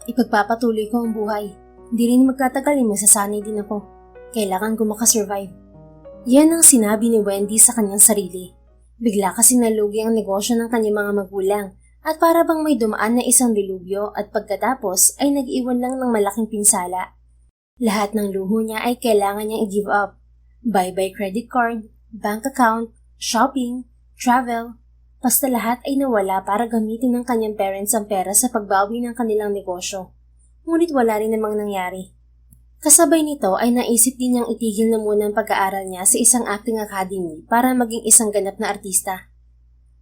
Ipagpapatuloy ko ang buhay. Hindi rin magtatagal masasanay din ako. Kailangan ko makasurvive. Yan ang sinabi ni Wendy sa kanyang sarili. Bigla kasi nalugi ang negosyo ng kanyang mga magulang at para bang may dumaan na isang dilubyo at pagkatapos ay nag-iwan lang ng malaking pinsala. Lahat ng luho niya ay kailangan niyang i-give up. Bye-bye credit card, bank account, shopping, travel. Basta lahat ay nawala para gamitin ng kanyang parents ang pera sa pagbawi ng kanilang negosyo. Ngunit wala rin namang nangyari. Kasabay nito ay naisip din niyang itigil na muna ang pag-aaral niya sa isang acting academy para maging isang ganap na artista.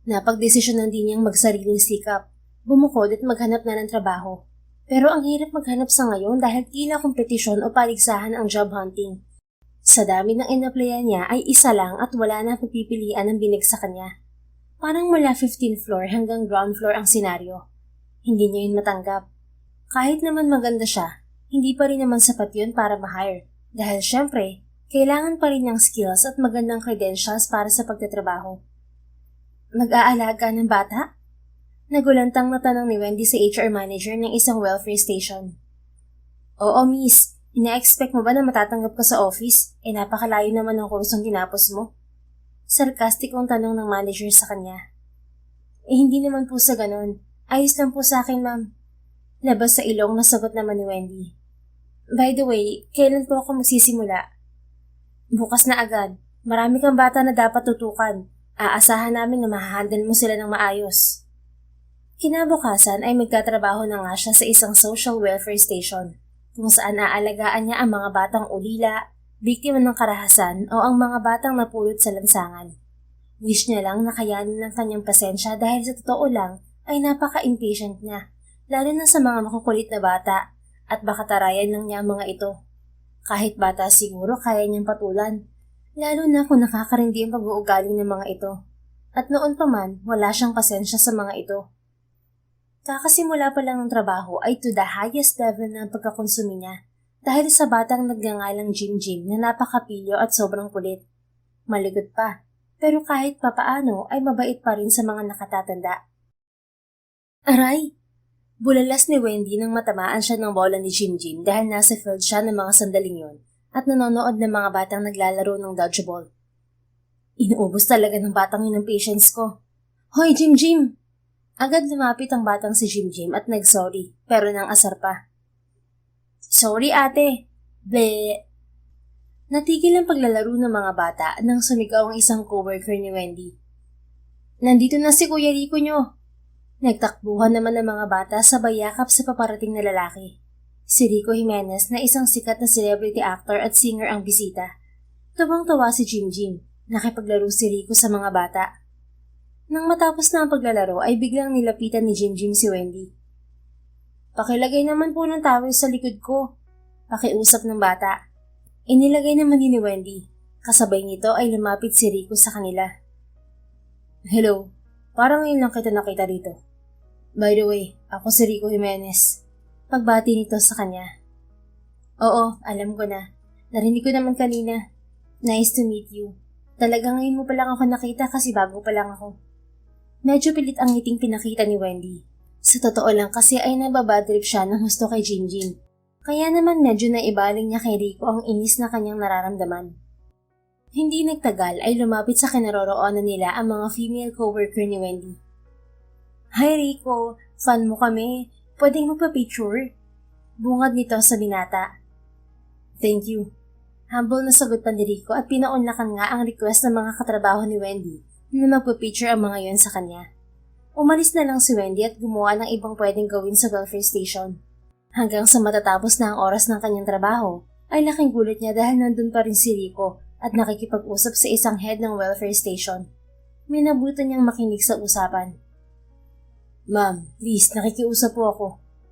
Napagdesisyonan din niyang magsariling sikap, bumukod at maghanap na ng trabaho. Pero ang hirap maghanap sa ngayon dahil tila kompetisyon o paligsahan ang job hunting. Sa dami ng in-applyan niya ay isa lang at wala na pagpipilian ng binig sa kanya. Parang mula 15th floor hanggang ground floor ang senaryo. Hindi niya yun matanggap. Kahit naman maganda siya, hindi pa rin naman sapat yun para ma-hire. Dahil syempre, kailangan pa rin ng skills at magandang credentials para sa pagtatrabaho. Mag-aalaga ng bata? Nagulantang na tanong ni Wendy sa HR manager ng isang welfare station. Oo, miss. Ina-expect mo ba na matatanggap ka sa office? Napakalayo naman ng kursong tinapos mo. Sarkastikong tanong ng manager sa kanya. Hindi naman po sa ganon. Ayos lang po sa akin, ma'am. Labas sa ilong na sagot naman ni Wendy. By the way, kailan po ako magsisimula? Bukas na agad. Marami kang bata na dapat tutukan. Aasahan namin na mahahandle mo sila ng maayos. Kinabukasan ay magtatrabaho na nga siya sa isang social welfare station, kung saan aalagaan niya ang mga batang ulila, biktima ng karahasan o ang mga batang napulot sa lansangan. Wish niya lang na kayanin ng kanyang pasensya dahil sa totoo lang ay napaka-impatient niya, lalo na sa mga makukulit na bata. At baka tarayan lang niya ang mga ito. Kahit bata siguro kaya niyang patulan. Lalo na kung nakakarindi ang pag-uugali ng mga ito. At noon pa man, wala siyang pasensya sa mga ito. Kakasimula pa lang ng trabaho ay to the highest level ng pagkakonsumi niya dahil sa batang nagngangalang Jim na napakapilyo at sobrang kulit. Maligot pa, pero kahit papaano ay mabait pa rin sa mga nakatatanda. Aray! Bulalas ni Wendy nang matamaan siya ng bola ni Jim dahil nasa field siya ng mga sandaling yon at nanonood ng mga batang naglalaro ng dodgeball. Inuubos talaga ng batang yun ang patience ko. Hoy, Jim! Agad lumapit ang batang si Jim at nag-sorry, pero nang asar pa. Sorry ate! Bleh! Natigil ang paglalaro ng mga bata nang sumigaw ang isang coworker ni Wendy. Nandito na si Kuya Rico nyo! Nagtakbuhan naman ng mga bata sabay yakap sa paparating na lalaki. Si Rico Jimenez na isang sikat na celebrity actor at singer ang bisita. Tuwang-tawa si Jim. Nakipaglaro si Rico sa mga bata. Nang matapos na ang paglalaro ay biglang nilapitan ni Jim si Wendy. Pakilagay naman po ng towel sa likod ko. Pakiusap ng bata. Inilagay naman din ni Wendy. Kasabay nito ay lumapit si Rico sa kanila. Hello, parang ngayon lang kita nakita dito. By the way, ako si Rico Jimenez. Pagbati nito sa kanya. Oo, alam ko na. Narinig ko naman kanina. Nice to meet you. Talaga ngayon mo pa lang ako nakita kasi bago pa lang ako. Medyo pilit ang ngiting pinakita ni Wendy. Sa totoo lang kasi ay nababadrip siya ng husto kay Jim. Kaya naman medyo naibaling niya kay Rico ang inis na kanyang nararamdaman. Hindi nagtagal ay lumapit sa kinaroroonan nila ang mga female coworker ni Wendy. Hi Rico, fan mo kami. Pwedeng magpa-picture? Bungad nito sa binata. Thank you. Humble na sagot pa ni Rico at pinaunlakan nga ang request ng mga katrabaho ni Wendy na magpa-picture ang mga yon sa kanya. Umalis na lang si Wendy at gumawa ng ibang pwedeng gawin sa welfare station. Hanggang sa matatapos na ang oras ng kanyang trabaho, ay laking gulat niya dahil nandun pa rin si Rico at nakikipag-usap sa isang head ng welfare station. May nabutan niyang makinig sa usapan. Ma'am, please, nakikiusap po ako.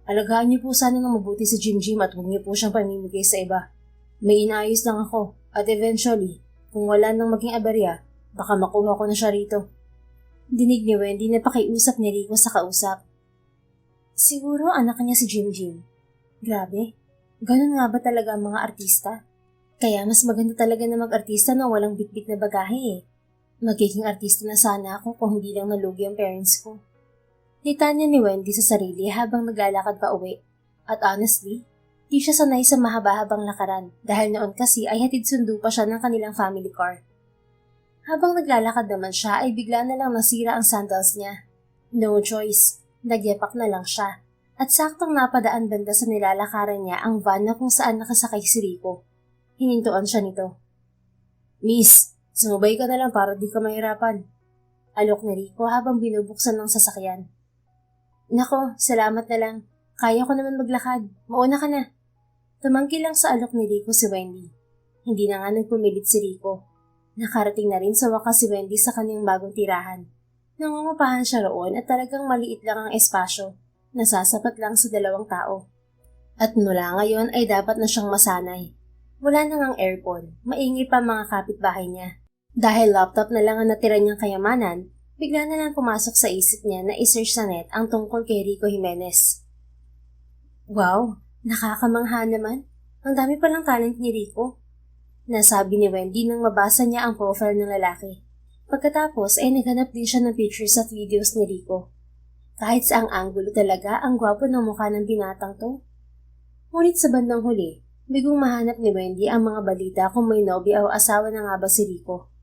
Alagaan niyo po sana ng mabuti si Jim at huwag niyo po siyang pamimigay sa iba. May inaayos lang ako at eventually, kung wala nang maging aberya, baka makuha ko na siya rito. Dinig ni Wendy na pakiusap ni Rico sa kausap. Siguro anak niya si Jim. Grabe, ganun nga ba talaga ang mga artista? Kaya mas maganda talaga na mag-artista na walang bitbit na bagahe eh. Magiging artista na sana ako kung hindi lang nalugi ang parents ko. Litanya ni Wendy sa sarili habang naglalakad pa uwi. At honestly, di siya sanay sa mahaba-habang lakaran dahil noon kasi ay hatid sundo pa siya ng kanilang family car. Habang naglalakad naman siya ay bigla na lang nasira ang sandals niya. No choice, nagyapak na lang siya. At saktong napadaan banda sa nilalakaran niya ang van na kung saan nakasakay si Rico. Hinintuan siya nito. Miss, sumabay ka na lang para di ka mahirapan. Alok ni Rico habang binubuksan ng sasakyan. Nako, salamat na lang. Kaya ko naman maglakad. Mauna ka na. Tumanggi lang sa alok ni Rico si Wendy. Hindi na nga nagpumilit si Rico. Nakarating na rin sa wakas si Wendy sa kanyang bagong tirahan. Nangungupahan siya roon at talagang maliit lang ang espasyo. Nasasapat lang sa 2 tao. At mula ngayon ay dapat na siyang masanay. Wala na ngang aircon, maingay pa mga kapitbahay niya. Dahil laptop na lang ang natira niyang kayamanan, bigla na lang pumasok sa isip niya na isearch sa net ang tungkol kay Rico Jimenez. Wow, nakakamangha naman. Ang dami palang talent ni Rico. Nasabi ni Wendy nang mabasa niya ang profile ng lalaki. Pagkatapos ay naghanap din siya ng pictures at videos ni Rico. Kahit sa ang anggulo talaga ang gwapo ng mukha ng binatang to. Ngunit sa bandang huli, bigong mahanap ni Wendy ang mga balita kung may nobya o asawa na nga ba si Rico.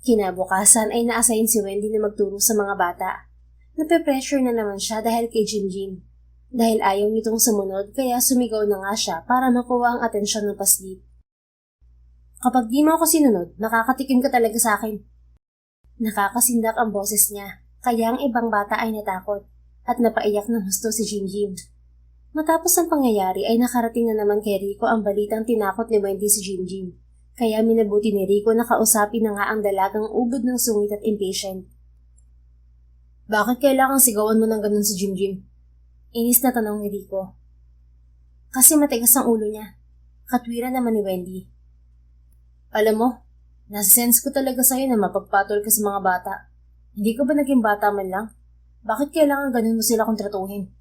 Kinabukasan ay na-assign si Wendy na magturo sa mga bata. Nape-pressure na naman siya dahil kay Jinjin. Dahil ayaw nitong sumunod kaya sumigaw na nga siya para makuha ang atensyon ng paslit. Kapag di mo ako sinunod, nakakatikim ka talaga sa akin. Nakakasindak ang boses niya, kaya ang ibang bata ay natakot at napaiyak ng husto si Jinjin. Matapos ang pangyayari ay nakarating na naman kay Rico ang balitang tinakot ni Wendy si Jinjin. Kaya minabuti ni Rico na kausapin na nga ang dalagang ubod ng sungit at impatient. Bakit kailangang sigawan mo ng ganun si Jinjin? Inis na tanong ni Rico. Kasi matigas ang ulo niya. Katwiran naman ni Wendy. Alam mo, nasa-sense ko talaga sa'yo na mapagpatol ka sa mga bata. Hindi ka ba naging bata man lang? Bakit kailangan ganun mo sila kontratuhin?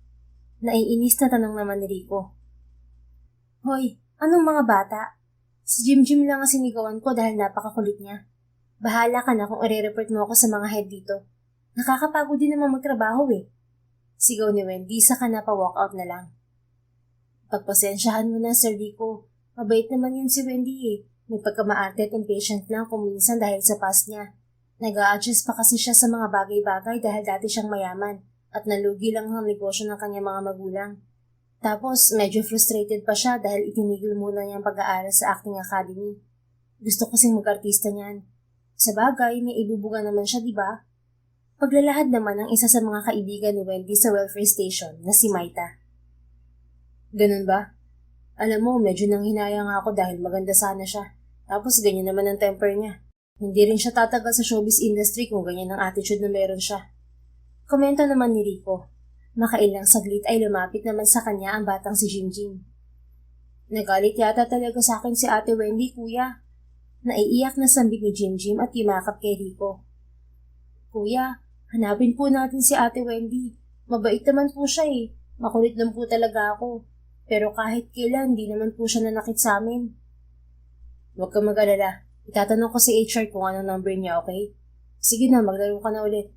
Naiinis na tanong naman ni Rico. Hoy, anong mga bata? Si Jim lang ang sinigawan ko dahil napakakulit niya. Bahala ka na kung i-report mo ako sa mga head dito. Nakakapagod din naman magtrabaho eh. Sigaw ni Wendy saka napa-walkout na lang. Pagpasensyahan mo na, Sir Rico. Mabait naman yun si Wendy eh. May pagkamaarte at impatient lang kung minsan dahil sa past niya. Nag-a-adjust pa kasi siya sa mga bagay-bagay dahil dati siyang mayaman at nalugi lang ang negosyo ng kanyang mga magulang. Tapos medyo frustrated pa siya dahil itinigil muna niya ang pag-aaral sa acting academy. Gusto kasing mag-artista niyan. Sa bagay, may ibubuga naman siya, di ba? Paglalahad naman ang isa sa mga kaibigan ni Wendy sa welfare station na si Maita. Ganun ba? Alam mo, medyo nanghinayang ako dahil maganda sana siya. Tapos ganyan naman ang temper niya. Hindi rin siya tatagal sa showbiz industry kung ganyan ang attitude na meron siya. Komento naman ni Rico. Makailang saglit ay lumapit naman sa kanya ang batang si Jinjin. Nagalit yata talaga sa akin si Ate Wendy, kuya. Naiiyak na sambit ni Jinjin at yumakap kay Rico. Kuya, hanapin po natin si Ate Wendy. Mabait naman po siya eh. Makulit lang po talaga ako. Pero kahit kailan, di naman po siya nanakit sa amin. Huwag kang mag-alala. Itatanong ko si HR kung anong number niya, okay? Sige na, maglaro ka na ulit.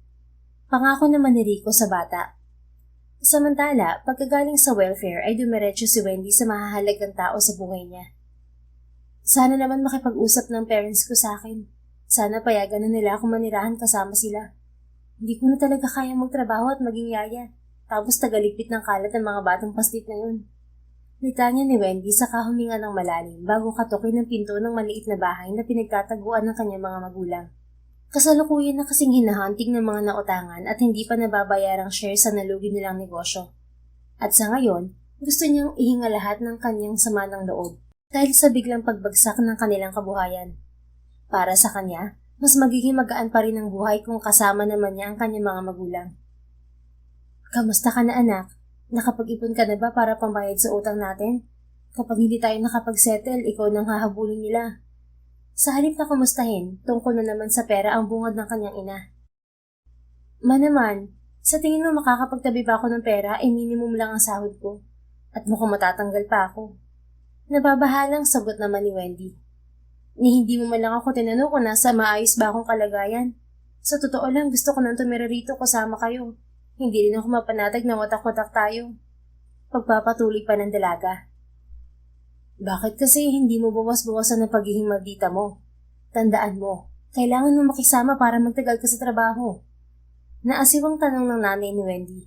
Pangako naman ni Rico sa bata. Samantala, pagkagaling sa welfare ay dumiretso si Wendy sa mahahalagang tao sa buhay niya. Sana naman makipag-usap ng parents ko sa akin. Sana payagan na nila akong manirahan kasama sila. Hindi ko na talaga kaya magtrabaho at maging yaya. Tapos tagaligpit ng kalat ng mga batang paslit na yun. Nitanya ni Wendy sa kahuminga ng malalim bago katukin ng pinto ng maliit na bahay na pinagtataguan ng kanyang mga magulang. Kasalukuyan na kasing hinahunting ng mga nautangan at hindi pa nababayarang share sa nalugi nilang negosyo. At sa ngayon, gusto niyang ihinga lahat ng kanyang sama ng loob dahil sa biglang pagbagsak ng kanilang kabuhayan. Para sa kanya, mas magiging magaan pa rin ang buhay kung kasama naman niya ang kanyang mga magulang. Kamusta ka na anak? Nakapag-ipon ka na ba para pambayad sa utang natin? Kapag hindi tayo nakapag-settle, ikaw nang hahabulin nila. Sa halip na kumustahin, tungkol na naman sa pera ang bungad ng kanyang ina. Naman, sa tingin mo makakapagtabi ba ako ng pera ay minimum lang ang sahod ko. At mukhang matatanggal pa ako. Nababahalang sagot naman ni Wendy. Ni hindi mo man lang ako tinanong kung nasa maayos ba akong kalagayan. Sa totoo lang, gusto ko nang tumira rito kasama kayo. Hindi rin ako mapanatag na watak-watak tayo. Pagpapatuloy pa ng dalaga. Bakit kasi hindi mo bawas-bawasan ang pagiging maldita mo? Tandaan mo, kailangan mo makisama para magtagal ka sa trabaho. Naasiwang tanong ng nanay ni Wendy.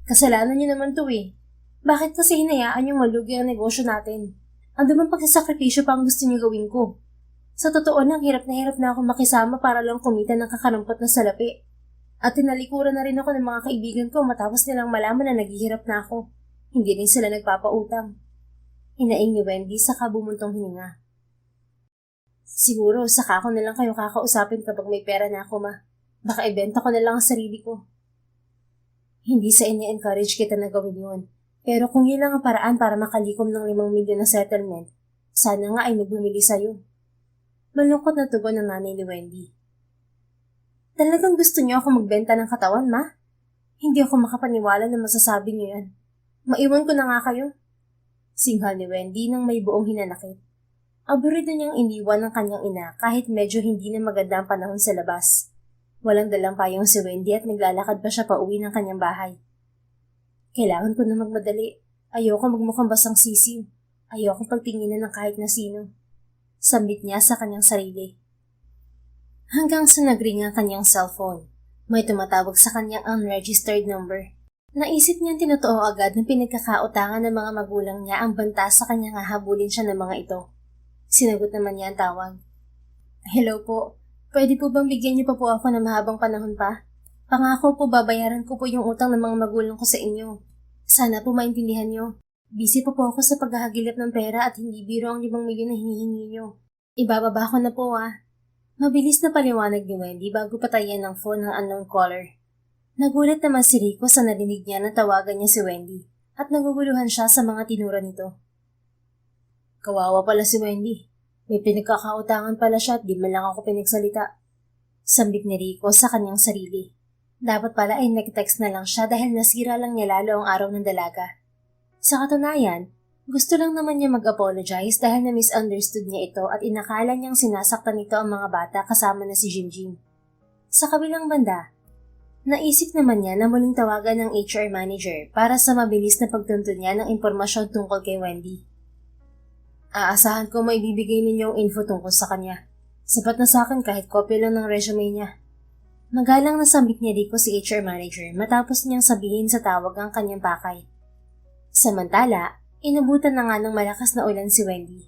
Kasalanan niyo naman to eh. Bakit kasi hinayaan yung malugi ang negosyo natin? Ano bang pagsasakripisyo pa ang gusto niyo gawin ko? Sa totoo lang, hirap na ako makisama para lang kumita ng kakarampot na salapi. At tinalikuran na rin ako ng mga kaibigan ko matapos nilang malaman na naghihirap na ako. Hindi rin sila nagpapautang. Hinaing ni Wendy sa kabumuntong hininga. Siguro, saka ako na lang kayo kakausapin kapag may pera na ako, ma. Baka ibenta ko na lang ang sarili ko. Hindi sa ini-encourage kita na gawin yun. Pero kung yun lang ang paraan para makalikom ng 5 milyon na settlement, sana nga ay nagbumili sa'yo. Malungkot na tugon ng nanay ni Wendy. Talagang gusto niyo ako magbenta ng katawan, ma? Hindi ako makapaniwala na masasabi niyo yan. Maiwan ko na nga kayo. Singhal ni Wendy nang may buong hinanakit. Aburido niyang iniwan ng kanyang ina kahit medyo hindi na maganda ang panahon sa labas. Walang dalang payong si Wendy at naglalakad pa siya pauwi ng kanyang bahay. Kailangan ko na magmadali. Ayoko magmukhang basang sisiw. Ayoko pagtinginan ng kahit na sino. Sambit niya sa kanyang sarili. Hanggang sa nagring ang kanyang cellphone. May tumatawag sa kanyang unregistered number. Naisip niyang tinotoo agad ng pinagkakautangan ng mga magulang niya ang banta sa kanyang hahabulin siya ng mga ito. Sinagot naman niya ang tawag. Hello po. Pwede po bang bigyan niyo pa po ako ng mahabang panahon pa? Pangako po babayaran ko po yung utang ng mga magulang ko sa inyo. Sana po maintindihan niyo. Busy po ako sa paghahagilap ng pera at hindi biro ang 5 milyon na hinihingi niyo. Ibababa ko na po ah. Mabilis na paliwanag ni Wendy bago patayin ng phone ng unknown caller. Nagulat naman si Rico sa narinig niya na tawagan niya si Wendy at naguguluhan siya sa mga tinura nito. Kawawa pala si Wendy. May pinagkakautangan pala siya at di man lang ako pinagsalita. Sambit ni Rico sa kanyang sarili. Dapat pala ay nag-text na lang siya dahil nasira lang niya lalo ang araw ng dalaga. Sa katunayan, gusto lang naman niya mag-apologize dahil na-misunderstood niya ito at inakala niyang sinasaktan nito ang mga bata kasama na si Jinjin. Sa kabilang banda, naisip naman niya na muling tawagan ng HR manager para sa mabilis na pagtuntun niya ng impormasyon tungkol kay Wendy. Aasahan ko maibibigay ninyong info tungkol sa kanya. Sapat na sa akin kahit kopya lang ng resume niya. Magalang nasambit niya Rico si HR manager matapos niyang sabihin sa tawag ang kanyang pakay. Samantala, inabutan na nga ng malakas na ulan si Wendy.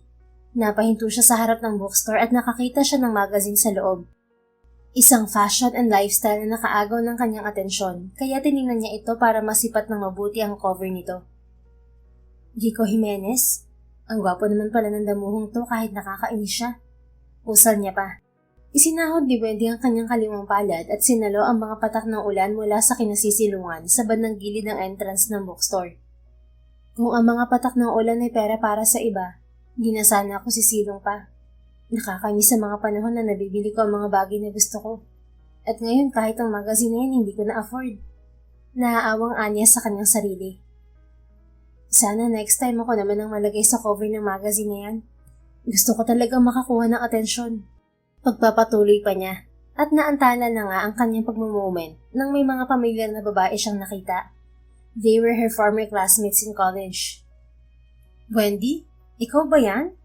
Napahinto siya sa harap ng bookstore at nakakita siya ng magazine sa loob. Isang fashion and lifestyle na nakaagaw ng kanyang atensyon, kaya tiningnan niya ito para masipat ng mabuti ang cover nito. Rico Jimenez? Ang gwapo naman pala ng damuhong to kahit nakakainis siya. Usal niya pa. Isinahod ni Wendy ang kanyang kaliwang palad at sinalo ang mga patak ng ulan mula sa kinasisilungan sa bandang gilid ng entrance ng bookstore. Kung ang mga patak ng ulan ay pera para sa iba, di na sana ako sisilong pa. Nakakamiss sa mga panahon na nabibili ko ang mga bagay na gusto ko. At ngayon kahit ang magazine na yan hindi ko na-afford. Naaawang anya sa kanyang sarili. Sana next time ako naman ang malagay sa cover ng magazine na yan. Gusto ko talagang makakuha ng atensyon. Pagpapatuloy pa niya at naantala na nga ang kanyang pagmumoment nang may mga pamilyar na babae siyang nakita. They were her former classmates in college. Wendy, ikaw ba yan?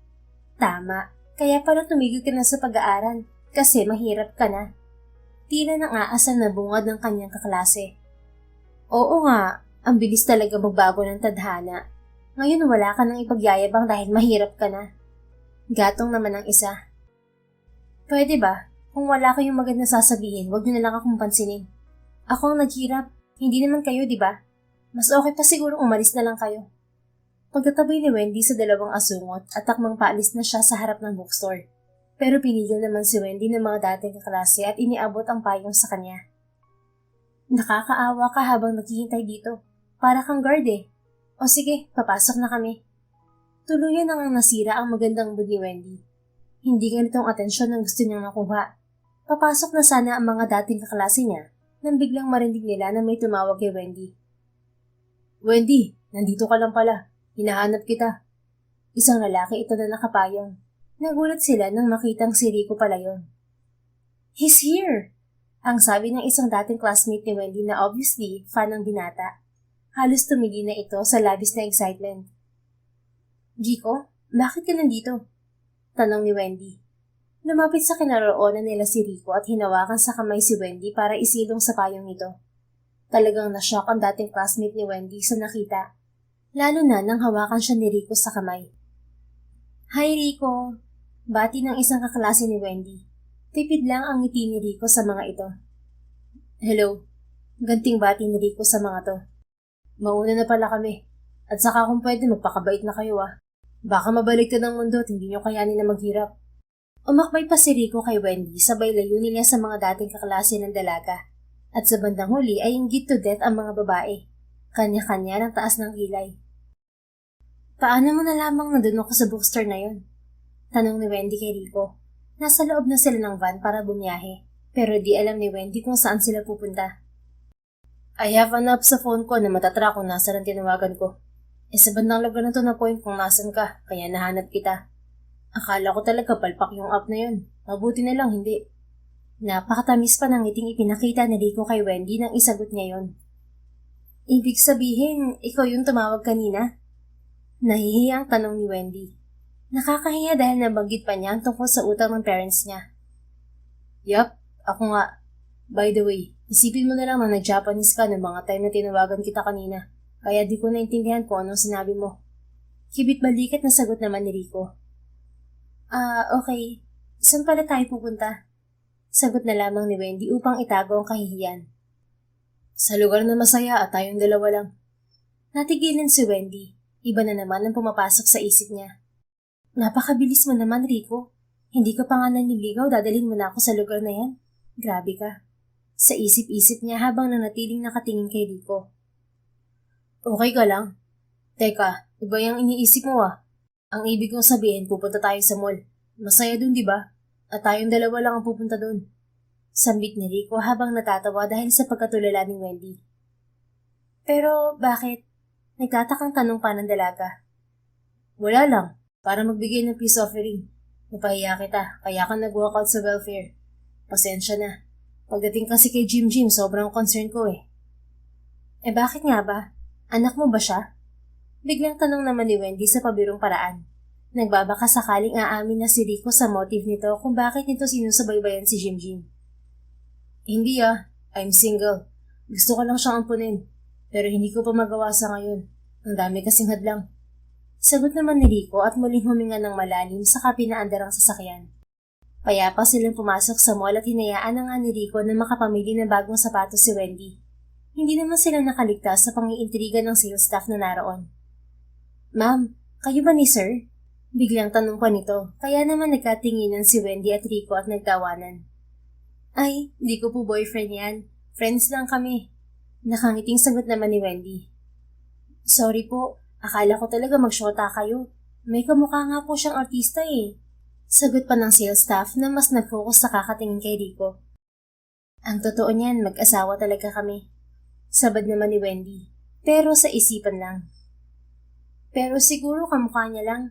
Tama, kaya pala tumigil ka na sa pag-aaral kasi mahirap ka na. Tila nang aasal na bungad ng kanyang kaklase. Oo nga, ang bilis talaga magbago ng tadhana. Ngayon wala ka nang ipagyayabang dahil mahirap ka na. Gatong naman ang isa. Pwede ba? Kung wala kayong magandang sasabihin, wag niyo na lang akong pansinin. Ako ang naghirap, hindi naman kayo, di ba? Mas okay pa siguro umalis na lang kayo. Pagkatabi ni Wendy sa dalawang asungot at takmang paalis na siya sa harap ng bookstore. Pero pinigil naman si Wendy ng mga dating kaklase at iniabot ang payong sa kanya. Nakakaawa ka habang naghihintay dito. Para kang guard eh. O sige, papasok na kami. Tuluyan na ngang nasira ang magandang mood ni Wendy. Hindi ganitong atensyon ang gusto niyang makuha. Papasok na sana ang mga dating kaklase niya nang biglang marinig nila na may tumawag kay Wendy. Wendy, nandito ka lang pala. Hinahanap kita. Isang lalaki ito na nakapayong. Nagulat sila nang makitang si Rico pala yun. He's here! Ang sabi ng isang dating classmate ni Wendy na obviously fan ng binata. Halos tumigi na ito sa labis na excitement. Rico, bakit ka nandito? Tanong ni Wendy. Lumapit sa kinaroonan nila si Rico at hinawakan sa kamay si Wendy para isilong sa payong nito. Talagang nashock ang dating classmate ni Wendy sa nakita. Lalo na nang hawakan siya ni Rico sa kamay. Hi Rico! Bati ng isang kaklase ni Wendy. Tipid lang ang ngiti ni Rico sa mga ito. Hello. Ganting bati ni Rico sa mga to. Mauna na pala kami. At saka kung pwede magpakabait na kayo Baka mabaliktad ang mundo at hindi nyo kayanin na maghirap. Umakbay pa si Rico kay Wendy sabay layunin niya sa mga dating kaklase ng dalaga. At sa bandang huli ay inggit to death ang mga babae. Kanya-kanya ng taas ng kilay. Paano mo nalamang nandun ako sa bookstore na yon? Tanong ni Wendy kay Rico. Nasa loob na sila ng van para bumiyahe. Pero di alam ni Wendy kung saan sila pupunta. I have an app sa phone ko na matatrack kung nasaan ang tinawagan ko. Sa bandang lugar na to na point kung nasan ka, kaya nahanap kita. Akala ko talaga palpak yung app na yun. Mabuti na lang hindi. Napakatamis pa ng ngiting ipinakita ni Rico kay Wendy nang isagot niya yon. Ibig sabihin, ikaw yung tumawag kanina? Nahihiyang tanong ni Wendy. Nakakahiya dahil nabanggit pa niya ang tungkol sa utang ng parents niya. Yup, ako nga. By the way, isipin mo na lang na nag-Japanese ka ng mga time na tinawagan kita kanina. Kaya di ko naintindihan kung anong sinabi mo. Kibit balikat na sagot naman ni Rico. Okay. Saan pala tayo pupunta? Sagot na lamang ni Wendy upang itago ang kahihiyan. Sa lugar na masaya at tayong dalawa lang. Natigilan si Wendy. Iba na naman ang pumapasok sa isip niya. Napakabilis mo naman, Rico. Hindi ka pa nga naniligaw, dadalhin mo na ako sa lugar na yan. Grabe ka. Sa isip-isip niya habang nanatiling nakatingin kay Rico. Okay ka lang? Teka, iba yung iniisip mo Ang ibig kong sabihin, pupunta tayo sa mall. Masaya dun, di ba? At tayong dalawa lang ang pupunta dun. Sambit ni Rico habang natatawa dahil sa pagkatulala ni Wendy. Pero bakit? Nagtatakang tanong pa ng dalaga. Wala lang, para magbigay ng peace offering. Napahiya kita, kaya ka nag-walkout sa welfare. Pasensya na. Pagdating kasi kay Jim, sobrang concern ko bakit nga ba? Anak mo ba siya? Biglang tanong naman ni Wendy sa pabirong paraan. Nagbabaka sakaling aamin na si Rico sa motive nito kung bakit nito sinusubaybayan si Jim. Hindi I'm single. Gusto ko lang siyang ampunin. Pero hindi ko pa magawa sa ngayon. Ang dami kasing hadlang. Sagot naman ni Rico at muling huminga ng malalim saka pinaandar ang sasakyan. Payapa silang pumasok sa mall at hinayaan na nga ni Rico na makapamili ng bagong sapatos si Wendy. Hindi naman sila nakaligtas sa pangiintriga ng sales staff na naroon. Ma'am, kayo ba ni sir? Biglang tanong pa nito, kaya naman nagkatinginan si Wendy at Rico at nagtawanan. Ay, di ko po boyfriend yan. Friends lang kami. Nakangiting sagot naman ni Wendy. Sorry po, akala ko talaga magsyota kayo. May kamukha nga po siyang artista Sagot pa ng sales staff na mas nag-focus sa kakatingin kay Rico. Ang totoo niyan, mag-asawa talaga kami. Sabad naman ni Wendy, pero sa isipan lang. Pero siguro kamukha niya lang.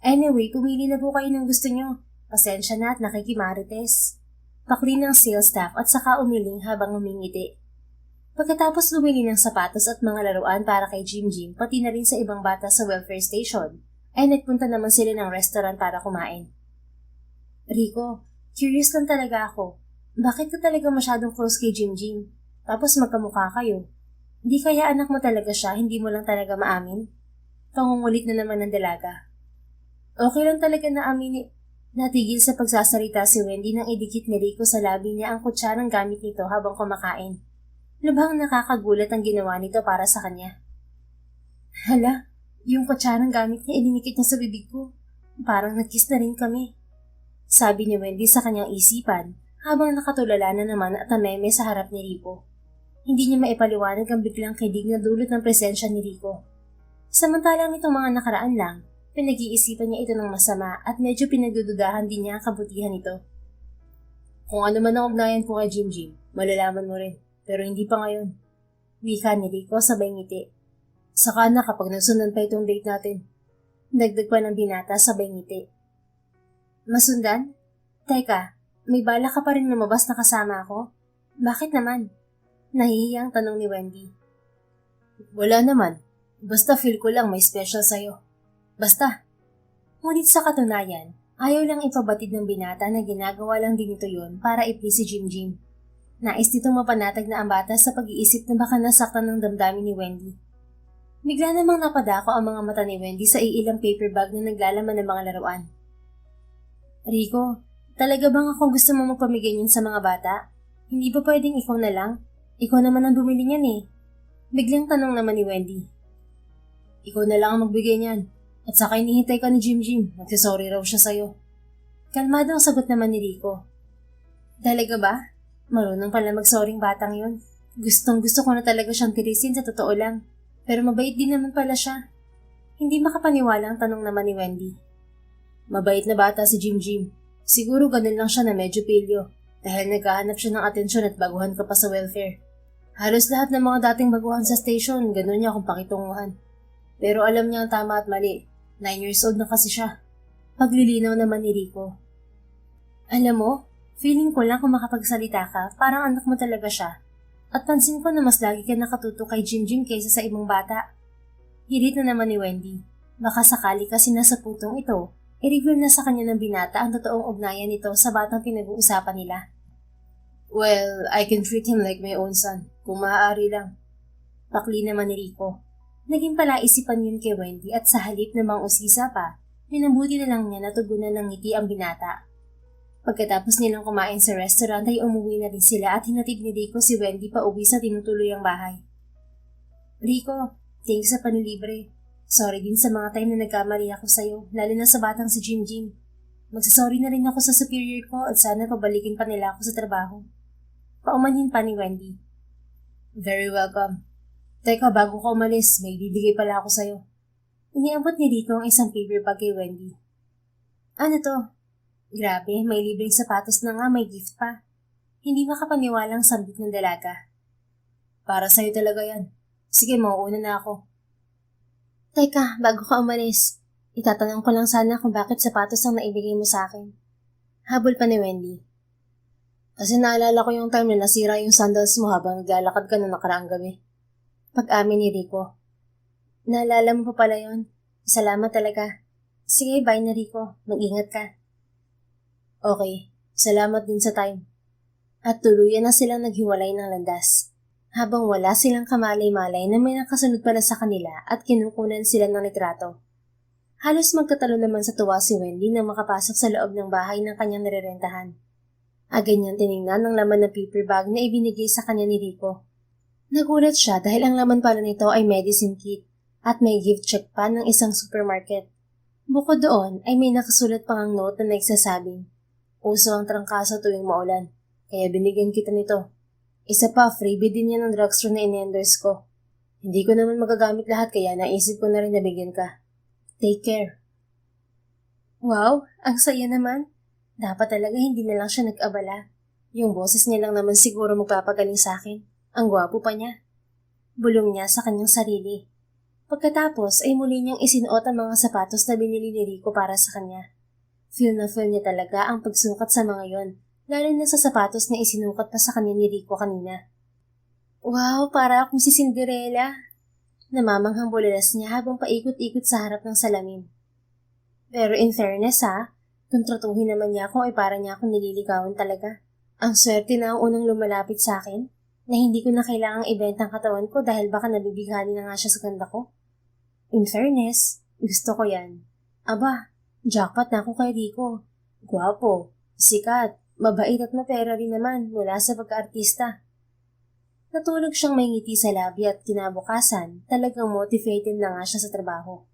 Anyway, pumili na po kayo ng gusto niyo. Pasensya na at nakikimarites. Pakli ng sales staff at saka umiling habang humingiti. Pagkatapos bumili ng sapatos at mga laruan para kay Jim, pati na rin sa ibang bata sa welfare station, ay nagpunta naman sila ng restaurant para kumain. Rico, curious lang talaga ako. Bakit ka talaga masyadong close kay Jim? Tapos magkamukha kayo. Hindi kaya anak mo talaga siya, hindi mo lang talaga maamin? Pangungulit na naman ng dalaga. Okay lang talaga na aminin. Natigil sa pagsasarita si Wendy nang idikit ni Rico sa labi niya ang kutsarang gamit nito habang kumakain. Lubhang nakakagulat ang ginawa nito para sa kanya. Hala, yung kutsarang gamit niya idinikit niya sa bibig ko. Parang nag-kiss na rin kami. Sabi ni Wendy sa kanyang isipan habang nakatulala na naman at nameme sa harap ni Rico. Hindi niya maipaliwanag ang biglang kilig na dulot ng presensya ni Rico. Samantalang nitong mga nakaraan lang, pinag-iisipan niya ito ng masama at medyo pinagdududahan din niya ang kabutihan nito. Kung ano man ang ugnayan ko kay Jim, malalaman mo rin. Pero hindi pa ngayon. Wika ni Rico sabay ngiti. Saka na kapag nasundan pa itong date natin. Dagdag pa ng binata sabay ngiti. Masundan? Teka, may bala ka pa rin lumabas na kasama ako? Bakit naman? Nahihiyang tanong ni Wendy. Wala naman. Basta feel ko lang may special sa'yo. Basta. Ngunit sa katunayan, ayaw lang ipabatid ng binata na ginagawa lang din ito yun para i-please si Jim. Nais nitong mapanatag na ang bata sa pag-iisip na baka nasaktan ng damdamin ni Wendy. Bigla namang napadako ang mga mata ni Wendy sa iilang paper bag na naglalaman ng mga laruan. Rico, talaga bang ako gusto mo magpamigay niyan sa mga bata? Hindi ba pwedeng ikaw na lang? Ikaw naman ang bumili niyan eh. Biglang tanong naman ni Wendy. Ikaw na lang ang magbigay niyan. At saka inihintay ka ni Jim. Nagsasorry raw siya sa'yo. Kalmado ang sagot naman ni Rico. Talaga ba? Marunong pala magsoring batang yun. Gustong gusto ko na talaga siyang tirisin sa totoo lang. Pero mabait din naman pala siya. Hindi makapaniwala ang tanong naman ni Wendy. Mabait na bata si Jim. Siguro ganun lang siya na medyo pilyo dahil naghahanap siya ng atensyon at baguhan ka pa sa welfare. Halos lahat ng mga dating baguhan sa station, ganun niya kung pakitunguhan. Pero alam niya ang tama at mali. 9 years old na kasi siya. Paglilinaw naman ni Rico. Alam mo, feeling ko lang kung makapagsalita ka, parang anak mo talaga siya. At pansin ko na mas lagi ka nakatuto kay Jim kaysa sa ibang bata. Hirit na naman ni Wendy. Baka sakali kasi nasa putong ito, i-reveal na sa kanya ng binata ang totoong ugnayan nito sa batang pinag-uusapan nila. Well, I can treat him like my own son, kung maaari lang. Pakli naman ni Rico. Naging palaisipan yun kay Wendy at sa halip na mang-usisa pa, minabuti na lang niya na tugunan ng ngiti ang binata. Pagkatapos nilang kumain sa restaurant ay umuwi na rin sila at hinatid ni Rico si Wendy pa uwi sa tinutuluyang bahay. Rico, thanks sa panilibre. Sorry din sa mga time na nagkamali ako sa'yo, lalo na sa batang si Jim. Magsasorry na rin ako sa superior ko at sana pabalikin pa nila ako sa trabaho. Paumanhin pa ni Wendy. Very welcome. Teka, bago ka umalis, may bibigay pala ako sa'yo. Iniabot ni Rico ang isang paper bag kay Wendy. Ano to? Grabe, may libreng sapatos na nga, may gift pa. Hindi makapaniwalang sambit ng dalaga. Para sa'yo talaga yan. Sige, mauuna na ako. Teka, bago ka umalis, itatanong ko lang sana kung bakit sapatos ang naibigay mo sa akin. Habol pa ni Wendy. Kasi naalala ko yung time na nasira yung sandals mo habang naglalakad ka na nakaraang gabi. Pag-amin ni Rico. Naalala mo pa pala yun. Salamat talaga. Sige, bye na Rico. Mag-ingat ka. Okay, salamat din sa time. At tuluyan na silang naghiwalay ng landas. Habang wala silang kamalay-malay na may nakasunod pala sa kanila at kinukunan sila ng litrato. Halos magkatalo naman sa tuwa si Wendy nang makapasok sa loob ng bahay ng kanyang nirerentahan. Agad niyang tiningnan ang laman ng paper bag na ibinigay sa kanya ni Rico. Nagulat siya dahil ang laman pala nito ay medicine kit at may gift check pa ng isang supermarket. Bukod doon ay may nakasulat pang ang note na nagsasabing, uso ang trangkaso tuwing maulan, kaya binigyan kita nito. Isa pa, freebie din yan ng drugstore na in-endorse ko. Hindi ko naman magagamit lahat kaya naisip ko na rin na bigyan ka. Take care. Wow, ang saya naman. Dapat talaga hindi na lang siya nag-abala. Yung boses niya lang naman siguro magpapagaling sa akin. Ang gwapo pa niya. Bulong niya sa kanyang sarili. Pagkatapos ay muli niyang isinuot ang mga sapatos na binili ni Rico para sa kanya. Feel na feel niya talaga ang pagsukat sa mga yon, lalo na sa sapatos na isinukat pa sa kanya ni Rico kanina. Wow, para akong si Cinderella. Namamanghang bulalas niya habang paikot-ikot sa harap ng salamin. Pero in fairness kung tratuhin naman niya ako ay para niya akong nililigawan talaga. Ang swerte na ang unang lumalapit sa akin, na hindi ko na kailangang ibenta ang katawan ko dahil baka nabibighani na nga siya sa ganda ko. In fairness, gusto ko yan. Aba, jackpot na ako kay Rico. Gwapo, sikat, mabait at mapera rin naman mula sa pagka-artista. Natulog siyang may ngiti sa labi at kinabukasan, talagang motivated na nga siya sa trabaho.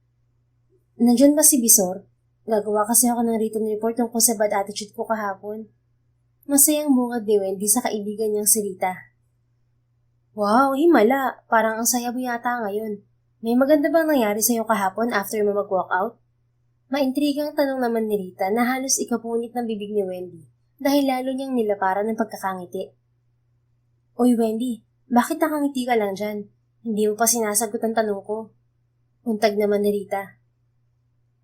Nandiyan ba si Bisor? Gagawa kasi ako ng written report tungkol sa bad attitude ko kahapon. Masayang bungad ni Wendy sa kaibigan niyang si Rita. Wow, himala. Parang ang saya mo yata ngayon. May maganda bang nangyari sa'yo kahapon after mo mag-walkout? Maintrigang tanong naman ni Rita na halos ikapunit ng bibig ni Wendy dahil lalo niyang nilaparan ng pagkakangiti. Uy Wendy, bakit nakangiti ka lang dyan? Hindi mo pa sinasagot ang tanong ko. Untag naman ni Rita.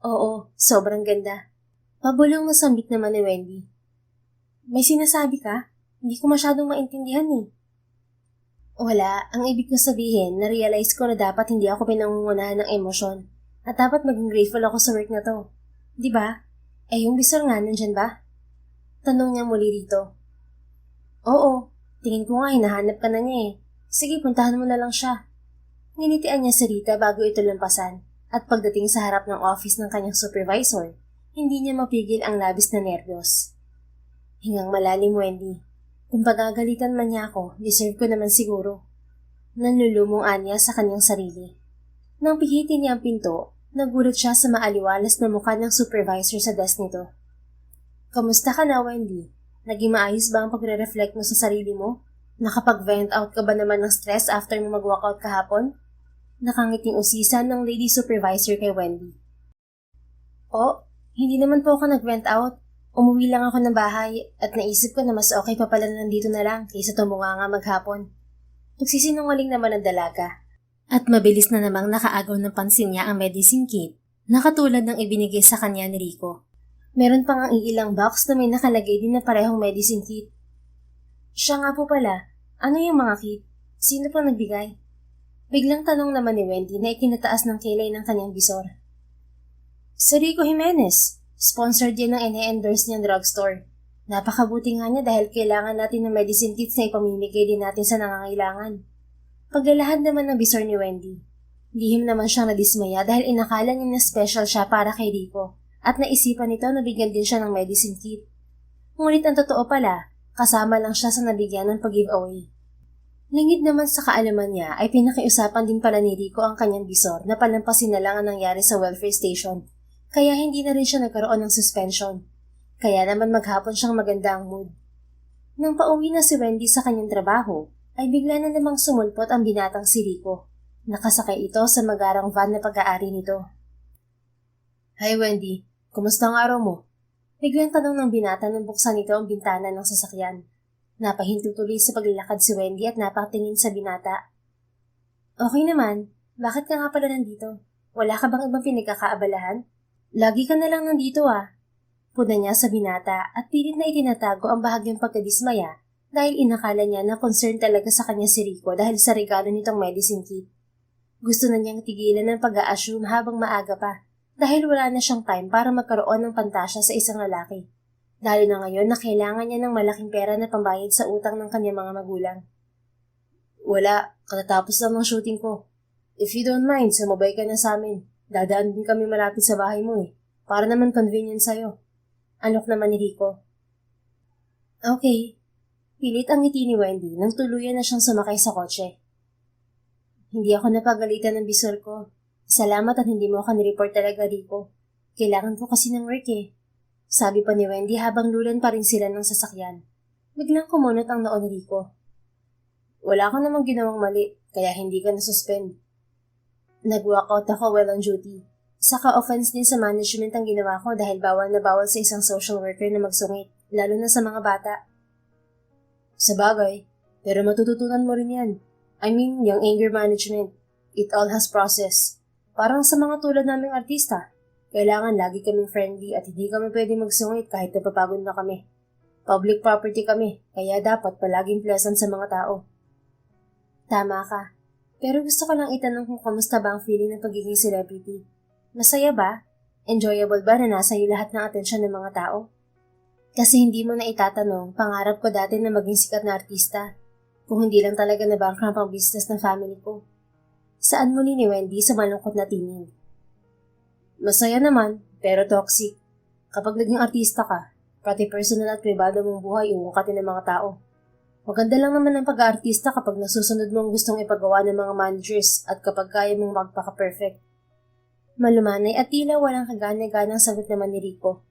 Oo, sobrang ganda. Pabulong masambit naman ni Wendy. May sinasabi ka? Hindi ko masyadong maintindihan . Wala, ang ibig ko sabihin, na-realize ko na dapat hindi ako pinangungunahan ng emosyon at dapat maging grateful ako sa work na to. Di ba? Eh yung bisor nga, nandyan ba? Tanong niya muli dito. Oo, tingin ko nga hinahanap ka na niya eh. Sige, puntahan mo na lang siya. Nginitian niya si Rita bago ito lampasan at pagdating sa harap ng office ng kanyang supervisor, hindi niya mapigil ang labis na nerbiyos. Hingang malalim, Wendy. Kung pagagalitan man niya ako, deserve ko naman siguro. Nanlulumong anya sa kanyang sarili. Nang pihitin niya ang pinto, nagulat siya sa maaliwalas na mukha ng supervisor sa desk nito. Kamusta ka na, Wendy? Naging maayos ba ang pagre-reflect mo sa sarili mo? Nakapag-vent out ka ba naman ng stress after mo mag-walkout kahapon? Nakangiting usisan ng lady supervisor kay Wendy. Oh, hindi naman po ako nag-vent out. Umuwi lang ako ng bahay at naisip ko na mas okay pa pala na nandito na lang kaysa tumunga nga maghapon. Nagsisinungaling naman ang dalaga. At mabilis na namang nakaagaw ng pansin niya ang medicine kit na katulad ng ibinigay sa kanya ni Rico. Meron pang ang ilang box na may nakalagay din na parehong medicine kit. Siya nga po pala, ano yung mga kit? Sino po nagbigay? Biglang tanong naman ni Wendy na ikinataas ng kilay ng kanyang bisor. Si Rico Jimenez, sponsored din ng ine-endorse niyang drugstore. Napakabuti nga niya dahil kailangan natin ng medicine kits na ipamimigay din natin sa nangangailangan. Paglalahad naman ng bisor ni Wendy. Lihim naman siyang nadismaya dahil inakala niya na special siya para kay Rico at naisipan nito na bigyan din siya ng medicine kit. Ngunit ang totoo pala, kasama lang siya sa nabigyan ng pag-giveaway. Lingid naman sa kaalaman niya ay pinakiusapan din pala ni Rico ang kanyang bisor na palampasin na lang ang nangyari sa welfare station. Kaya hindi na rin siya nagkaroon ng suspension. Kaya naman maghapon siyang maganda ang mood. Nang pauwi na si Wendy sa kanyang trabaho, ay bigla na namang sumulpot ang binatang si Rico. Nakasakay ito sa magarang van na pag-aari nito. Hi Wendy, kumusta ang araw mo? Biglang tanong ng binata nang buksan nito ang bintana ng sasakyan. Napahinto tuloy sa paglalakad si Wendy at napatingin sa binata. Okay naman, bakit ka nga pala nandito? Wala ka bang ibang pinagkakaabalahan? Lagi ka na lang nandito ah. Puna niya sa binata at pilit na itinatago ang bahagyang pagkadismaya dahil inakala niya na concern talaga sa kanya si Rico dahil sa regalo nitong medicine kit. Gusto na niyang tigilan ng pag-a-assume habang maaga pa dahil wala na siyang time para magkaroon ng pantasya sa isang lalaki. Lalo na ngayon na kailangan niya ng malaking pera na pambayad sa utang ng kanyang mga magulang. Wala, katatapos lang ng shooting ko. If you don't mind, sumabay ka na sa amin. Dadaan din kami malapit sa bahay mo eh. Para naman convenient sa'yo. Alok naman ni Rico. Okay. Pilit ang ngiti ni Wendy nang tuluyan na siyang sumakay sa kotse. Hindi ako napagalitan ng bisor ko. Salamat at hindi mo ako nireport talaga, Rico. Kailangan ko kasi ng work eh. Sabi pa ni Wendy habang lulan pa rin sila ng sasakyan. Biglang kumunot ang noo ni Rico. Wala ka namang ginawang mali, kaya hindi ka nasuspend. Nag-walkout ako while on duty. Saka offense din sa management ang ginawa ko dahil bawal na bawal sa isang social worker na magsungit, lalo na sa mga bata. Sa bagay, pero matututunan mo rin yan. I mean, yung anger management. It all has process. Parang sa mga tulad naming artista. Kailangan lagi kaming friendly at hindi kami pwede magsungit kahit napapagod na kami. Public property kami, kaya dapat palaging pleasant sa mga tao. Tama ka. Pero gusto ko lang itanong kung kamusta ba ang feeling ng pagiging celebrity. Masaya ba? Enjoyable ba na nasa iyo lahat ng atensyon ng mga tao? Kasi hindi mo na itatanong, pangarap ko dati na maging sikat na artista. Kung hindi lang talaga na bankrupt ang business ng family ko. Saan muli ni Wendy sa malungkot na tingin? Masaya naman, pero toxic. Kapag naging artista ka, pati personal at pribado mong buhay uungkatin ng mga tao. Maganda lang naman ang pag-aartista kapag nasusunod mo ang gustong ipagawa ng mga managers at kapag kaya mong magpaka-perfect. Malumanay at tila walang kagana-ganang sagot naman ni Rico.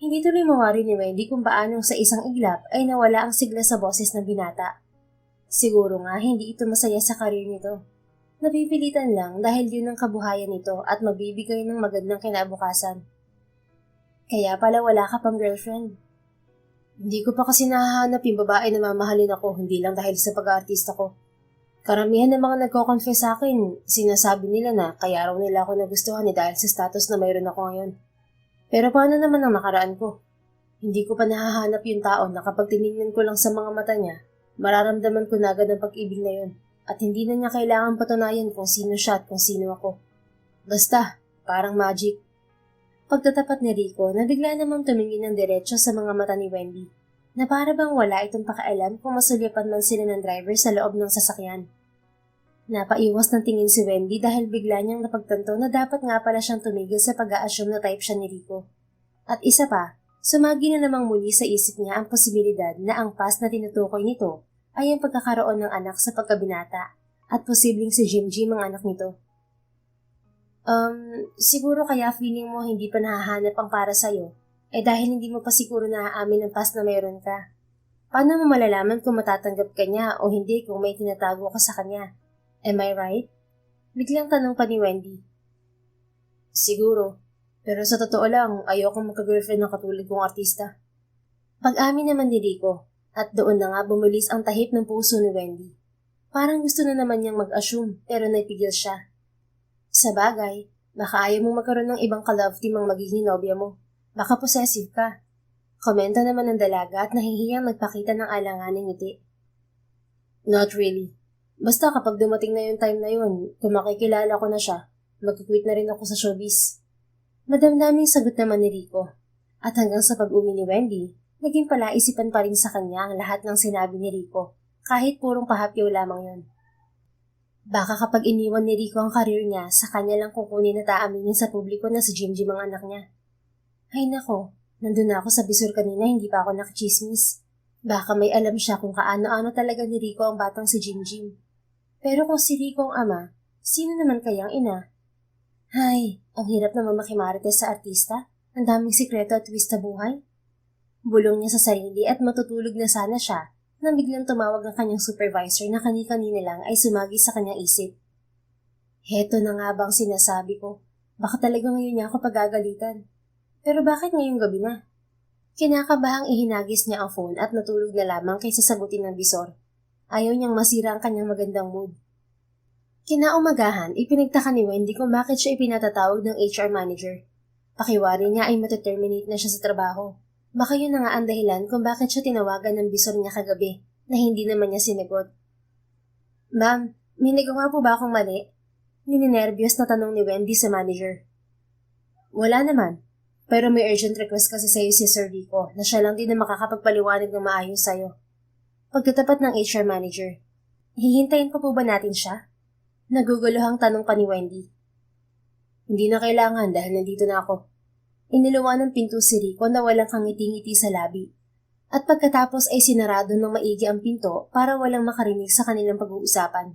Hindi tuloy mawari ni Wendy kung paanong sa isang iglap ay nawala ang sigla sa boses ng binata. Siguro nga hindi ito masaya sa karir nito. Napipilitan lang dahil yun ang kabuhayan nito at mabibigay ng magandang kinabukasan. Kaya pala wala ka pang girlfriend. Hindi ko pa kasi nahahanap yung babae na mamahalin ako hindi lang dahil sa pag-aartista ko. Karamihan ng mga nagko-confess sa akin, sinasabi nila na kaya raw nila ako nagustuhan dahil sa status na mayroon ako ngayon. Pero paano naman ang nakaraan ko? Hindi ko pa nahahanap yung tao na kapag tinignan ko lang sa mga mata niya, mararamdaman ko na agad ang pag-ibig na yun. at hindi na niya kailangan patunayan kung sino siya at kung sino ako. Basta, parang magic. Pagtatapat ni Rico, nabigla namang tumingin ng diretso sa mga mata ni Wendy, na para bang wala itong pakialam kung masulyapan man sila ng driver sa loob ng sasakyan. Napaiwas ng tingin si Wendy dahil bigla niyang napagtanto na dapat nga pala siyang tumigil sa pag-a-assume na type siya ni Rico. At isa pa, sumagi na namang muli sa isip niya ang posibilidad na ang past na tinutukoy nito ay ang pagkakaroon ng anak sa pagkabinata at posibleng si Jim ang anak nito. Siguro kaya feeling mo hindi pa nahahanap ang para sa'yo, dahil hindi mo pa siguro naaamin ang past na mayroon ka. Paano mo malalaman kung matatanggap ka niya o hindi kung may tinatago ka sa kanya? Am I right? Biglang tanong pa ni Wendy. Siguro, pero sa totoo lang, ayokong magka-girlfriend ng katulad kong artista. Pag-amin naman ni Rico, at doon na nga bumilis ang tahip ng puso ni Wendy. Parang gusto na naman niyang mag-assume pero napigil siya. Sa bagay, baka ayaw mong magkaroon ng ibang ka-love team ang magiging nobya mo. Baka possessive ka. Komento naman ng dalaga at nahihiyang nagpakita ng alanganing ngiti. Not really. Basta kapag dumating na yung time na yun, kung makikilala ko na siya, mag-quit na rin ako sa showbiz. Madamdaming sagot naman ni Rico. At hanggang sa pag-uwi ni Wendy, naging palaisipan pa rin sa kanya ang lahat ng sinabi ni Rico, kahit purong pahapyaw lamang yun. Baka kapag iniwan ni Rico ang karir niya, sa kanya lang kukunin at aaminin sa publiko na si Jim ang anak niya. Ay nako, nandun na ako sa bisor kanina, hindi pa ako nakichismis. Baka may alam siya kung kaano-ano talaga ni Rico ang batang si Jim. Pero kung si Rico ang ama, sino naman kayang ina? Ay, ang hirap naman makimarites sa artista. Ang daming sikreto at twist sa buhay. Bulong niya sa sarili at matutulog na sana siya nang biglang tumawag ang kanyang supervisor na kani-kanina lang ay sumagi sa kanyang isip. Heto na nga bang sinasabi ko? Baka talaga ngayon niya ako pagagalitan. Pero bakit ngayong gabi na? Kinakabahang ihinagis niya ang phone at natulog na lamang kaysa sagutin ng bisor. Ayaw niyang masira ang kanyang magandang mood. Kinaumagahan, ipinagtaka ni Wendy kung bakit siya ipinatatawag ng HR manager. Pakiwari niya ay mateterminate na siya sa trabaho. Baka yun na nga ang dahilan kung bakit siya tinawagan ng bisor niya kagabi na hindi naman niya sinagot. Ma'am, may nagawa po ba akong mali? Nininervyos na tanong ni Wendy sa manager. Wala naman, pero may urgent request kasi sa'yo si Sir Rico na siya lang din na makakapagpaliwanag ng maayos sa'yo. Pagkatapat ng HR manager, hihintayin pa po ba natin siya? Naguguluhang tanong pa ni Wendy. Hindi na kailangan dahil nandito na ako. Iniluwa ng pinto si Rico na walang kangiti-ngiti sa labi. At pagkatapos ay sinarado ng maigi ang pinto para walang makarinig sa kanilang pag-uusapan.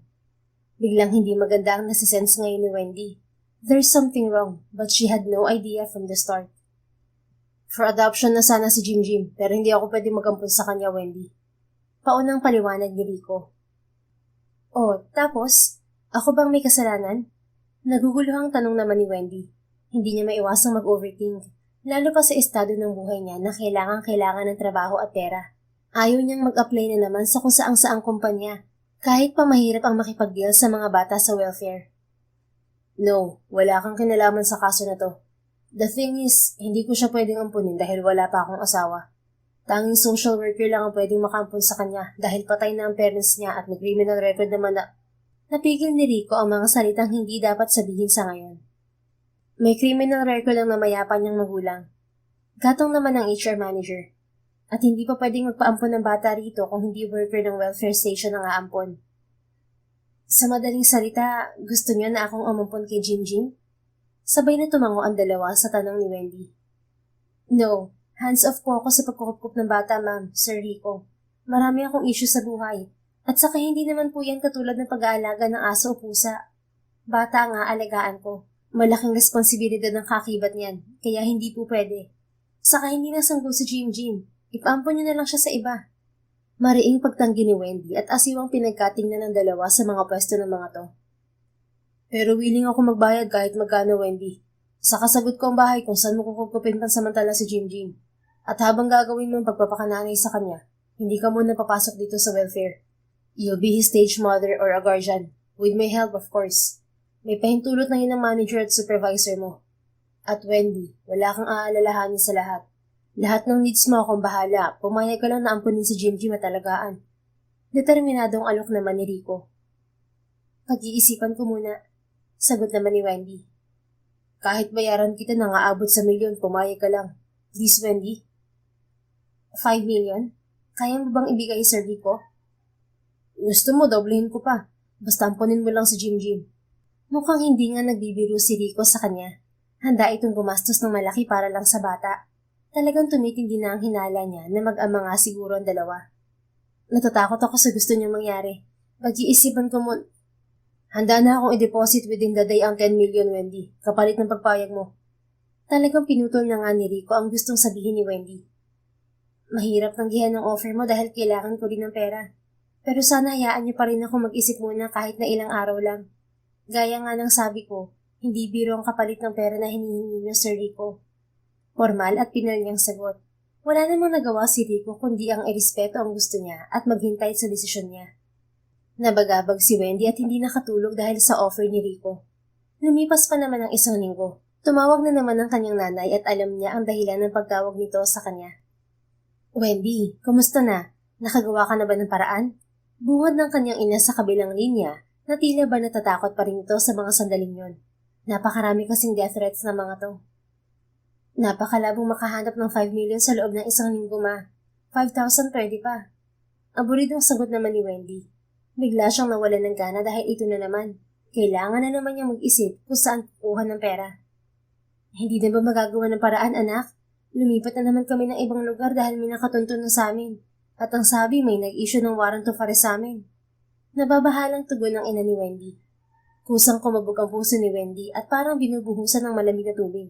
Biglang hindi maganda ang nasisense ngayon ni Wendy. There's something wrong, but she had no idea from the start. For adoption na sana si Jim, pero hindi ako pwede magampun sa kanya, Wendy. Paunang paliwanag ni Rico. Oh, tapos, ako bang may kasalanan? Naguguluhang tanong naman ni Wendy. Hindi niya maiwasang mag-overthink, lalo pa sa estado ng buhay niya na kailangan ng trabaho at pera. Ayaw niyang mag-apply na naman sa kung saang kumpanya, kahit pa mahirap ang makipag-deal sa mga bata sa welfare. No, wala kang kinalaman sa kaso na to. The thing is, hindi ko siya pwedeng ampunin dahil wala pa akong asawa. Tanging social worker lang ang pwedeng makampun sa kanya dahil patay na ang parents niya at may criminal record naman na... Napigil ni Rico ang mga salitang hindi dapat sabihin sa ngayon. May criminal record ang namayapa niyang magulang. Gatong naman ang HR manager. At hindi pa pwedeng magpaampon ng bata rito kung hindi worker ng welfare station ang aampon. Sa madaling salita, gusto niyo na akong umampon kay Jim? Sabay na tumango ang dalawa sa tanong ni Wendy. No, hands off po ako sa pagkukup ng bata, ma'am, Sir Rico. Marami akong issue sa buhay. At saka hindi naman po yan katulad ng pag-aalaga ng aso o pusa. Bata nga alagaan ko. Malaking responsibilidad ng kakibat niyan, kaya hindi po pwede. Saka hindi nasanggol si Jim. Ipaampon niyo na lang siya sa iba. Mariing pagtanggi ni Wendy at asiwang pinagkatingnan ng dalawa sa mga pwesto ng mga to. Pero willing ako magbayad kahit magkano, Wendy. Saka sagot ko ang bahay kung saan mo kukupin pansamantala si Jim. At habang gagawin mo ang pagpapakananay sa kanya, hindi ka muna papasok dito sa welfare. You'll be his stage mother or a guardian, with my help of course. May pahintulot na yun ng manager at supervisor mo. At Wendy, wala kang aalalahanin sa lahat. Lahat ng needs mo akong bahala, pumayag ka lang na ampunin si Jim at alagaan. Determinadong alok naman ni Rico. Pag-iisipan ko muna. Sagot naman ni Wendy. Kahit bayaran kita nang aabot sa milyon, pumayag ka lang. Please, Wendy. 5 million? Kaya mo bang ibigay, Sir Rico? Gusto mo, doblehin ko pa. Basta amponin mo lang si Jim. Mukhang hindi nga nagbibiro si Rico sa kanya. Handa itong gumastos ng malaki para lang sa bata. Talagang tumitindi na ang hinala niya na mag-ama nga siguro ang dalawa. Natatakot ako sa gusto niyang mangyari. Pag-iisipan ko mo, handa na akong i-deposit within the day ang 10 million, Wendy. Kapalit ng pagpayag mo. Talagang pinutol na nga ni Rico ang gustong sabihin ni Wendy. Mahirap tanggihan ng offer mo dahil kailangan ko rin ng pera. Pero sana hayaan niyo pa rin ako mag-isip muna kahit na ilang araw lang. Gaya nga ng sabi ko, hindi biro ang kapalit ng pera na hinihingi niyo, Sir Rico. Formal at pinal niyang sagot. Wala namang nagawa si Rico kundi ang irespeto ang gusto niya at maghintay sa desisyon niya. Nabagabag si Wendy at hindi nakatulog dahil sa offer ni Rico. Lumipas pa naman ang 1 linggo. Tumawag na naman ang kanyang nanay at alam niya ang dahilan ng pagtawag nito sa kanya. Wendy, kumusta na? Nakagawa ka na ba ng paraan? Bungad ng kanyang ina sa kabilang linya na tila ba natatakot pa rin ito sa mga sandaling yon. Napakarami kasing death threats na mga to. Napakalabong makahanap ng 5 million sa loob ng 1 linggo, ma. 5,000 pwede pa. Aburidong sagot naman ni Wendy. Bigla siyang nawalan ng gana dahil ito na naman. Kailangan na naman niya mag-isip kung saan kukuha ng pera. Hindi na ba magagawa ng paraan, anak? Lumipat na naman kami ng ibang lugar dahil may nakatuntun na sa amin. At ang sabi may nag-issue ng warrant of arrest sa amin. Nababahalang tugon ng ina ni Wendy. Kusang kumabog ang puso ni Wendy at parang binubuhusan ng malamig na tubig.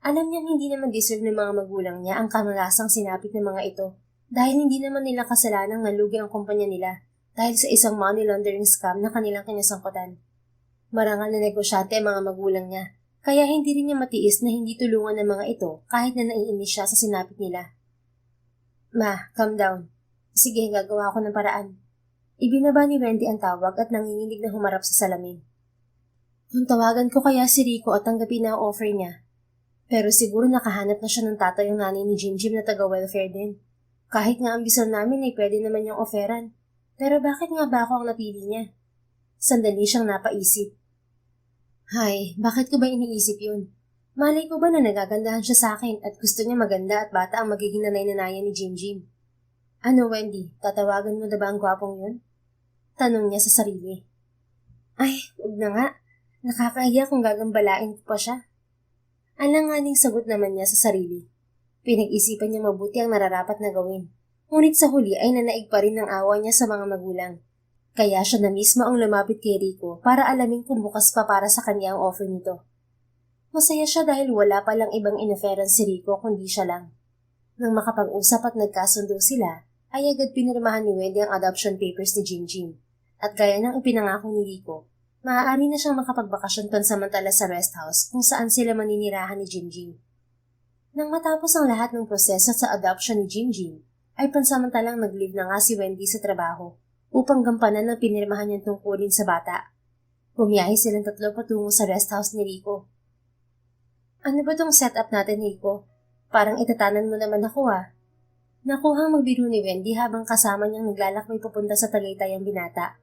Alam niyang hindi naman deserve ng mga magulang niya ang kamalasang sinapit ng mga ito dahil hindi naman nila kasalanang nalugi ang kumpanya nila dahil sa isang money laundering scam na kanilang kinasangkutan. Marangal na negosyante ang mga magulang niya, kaya hindi rin niya matiis na hindi tulungan ng mga ito kahit na naiinis siya sa sinapit nila. Ma, calm down. Sige, gagawa ako ng paraan. Ibinaba ni Wendy ang tawag at nanginginig na humarap sa salamin. Kung tawagan ko kaya si Rico at tanggapin na ang offer niya. Pero siguro nakahanap na siya ng tatay yung nanay ni Jim na taga-welfare din. Kahit nga ang bisor namin ay pwede naman niyang offeran. Pero bakit nga ba ako ang napili niya? Sandali siyang napaisip. Hay, bakit ko ba iniisip yun? Malay ko ba na nagagandahan siya sa akin at gusto niya maganda at bata ang magiging nanay-nanayan ni Jim? Ano, Wendy, tatawagan mo na ba ang gwapong yun? Tanong niya sa sarili. Ay, huwag na nga. Nakakahiya kung gagambalain ko pa siya. Alanganing sagot naman niya sa sarili. Pinag-isipan niya mabuti ang nararapat na gawin. Ngunit sa huli ay nanaig pa rin ang awa niya sa mga magulang. Kaya siya na mismo ang lumapit kay Rico para alamin kung bukas pa para sa kanya ang offer nito. Masaya siya dahil wala palang ibang inoferan si Rico kundi siya lang. Nang makapag-usap at nagkasundo sila, ay agad pinirmahan ni Wendy ang adoption papers ni Jim. At gaya ng ipinangako ni Rico, maaari na siyang makapagbakasyon pansamantala sa rest house kung saan sila maninirahan ni Jim. Nang matapos ang lahat ng proseso sa adoption ni Jim, ay pansamantalang nag-leave na nga si Wendy sa trabaho upang gampanan ang pinirmahan niyang tungkulin sa bata. Bumiyahe silang 3 patungo sa rest house ni Rico. Ano ba tong setup natin, Rico? Parang itatanan mo naman ako Nakuhang magbiro ni Wendy habang kasama niyang naglalakbay papunta sa Tagaytay ang binata.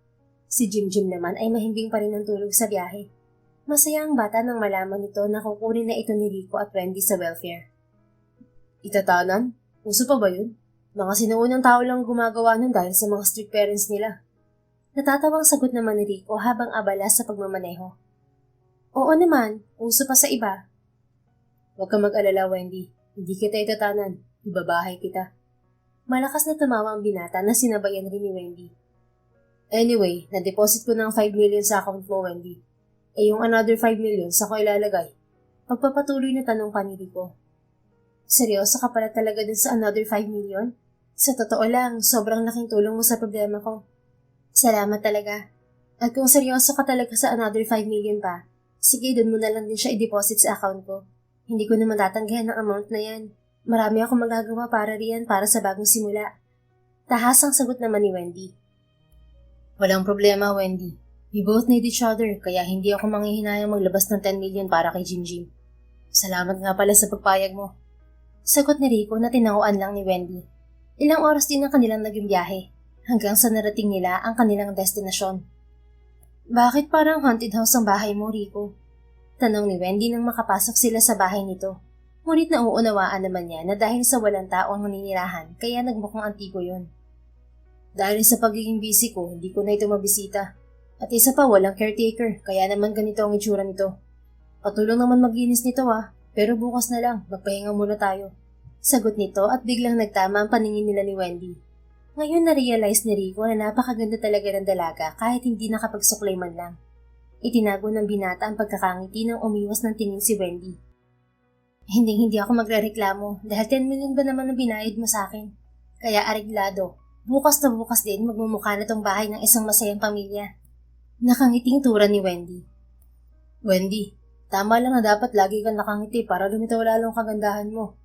Si Jim naman ay mahimbing pa rin ang tulog sa biyahe. Masaya ang bata nang malaman nito na kukunin na ito ni Rico at Wendy sa welfare. Itatanan? Uso pa ba yun? Mga sinuunang tao lang gumagawa nun dahil sa mga strict parents nila. Natatawang sagot naman ni Rico habang abala sa pagmamaneho. Oo naman, uso pa sa iba. Huwag ka mag-alala, Wendy. Hindi kita itatanan. Ibabahay kita. Malakas na tumawa ang binata na sinabayan rin ni Wendy. Anyway, na-deposit ko ng 5 million sa account mo, Wendy. Yung another 5 million, sa ko ilalagay? Pagpapatuloy na tanong pa ni Rico. Seryoso ka pala talaga dun sa another 5 million? Sa totoo lang, sobrang laking tulong mo sa problema ko. Salamat talaga. At kung seryoso ka talaga sa another 5 million pa, sige dun mo na lang din siya i-deposit sa account ko. Hindi ko naman tatanggihan ang amount na yan. Marami akong magagawa para riyan para sa bagong simula. Tahasang sagot naman ni Wendy. Walang problema, Wendy. We both need each other, kaya hindi ako manghihinayang maglabas ng 10 million para kay Jim. Salamat nga pala sa pagpayag mo. Sagot ni Rico na tinanguan lang ni Wendy. Ilang oras din ang kanilang naging biyahe, hanggang sa narating nila ang kanilang destinasyon. Bakit parang haunted house ang bahay mo, Rico? Tanong ni Wendy nang makapasok sila sa bahay nito. Ngunit nauunawaan naman niya na dahil sa walang tao ang naninirahan, kaya nagmukhang antigo yun. Dahil sa pagiging busy ko, hindi ko na ito mabisita. At isa pa, walang caretaker, kaya naman ganito ang itsura nito. Patulong naman maglinis nito pero bukas na lang, magpahinga muna tayo. Sagot nito at biglang nagtama ang paningin nila ni Wendy. Ngayon na-realize ni Rico na napakaganda talaga ng dalaga kahit hindi nakapagsuklay man lang. Itinago ng binata ang pagkakangiti nang umiwas ng tingin si Wendy. Hindi ako magrereklamo dahil 10 million ba naman ang binayad mo sa akin? Kaya areglado, bukas na bukas din magmumukha na tong bahay ng isang masayang pamilya. Nakangiting tura ni Wendy. Wendy, tama lang na dapat lagi kang nakangiti para lumitaw lalo ang kagandahan mo.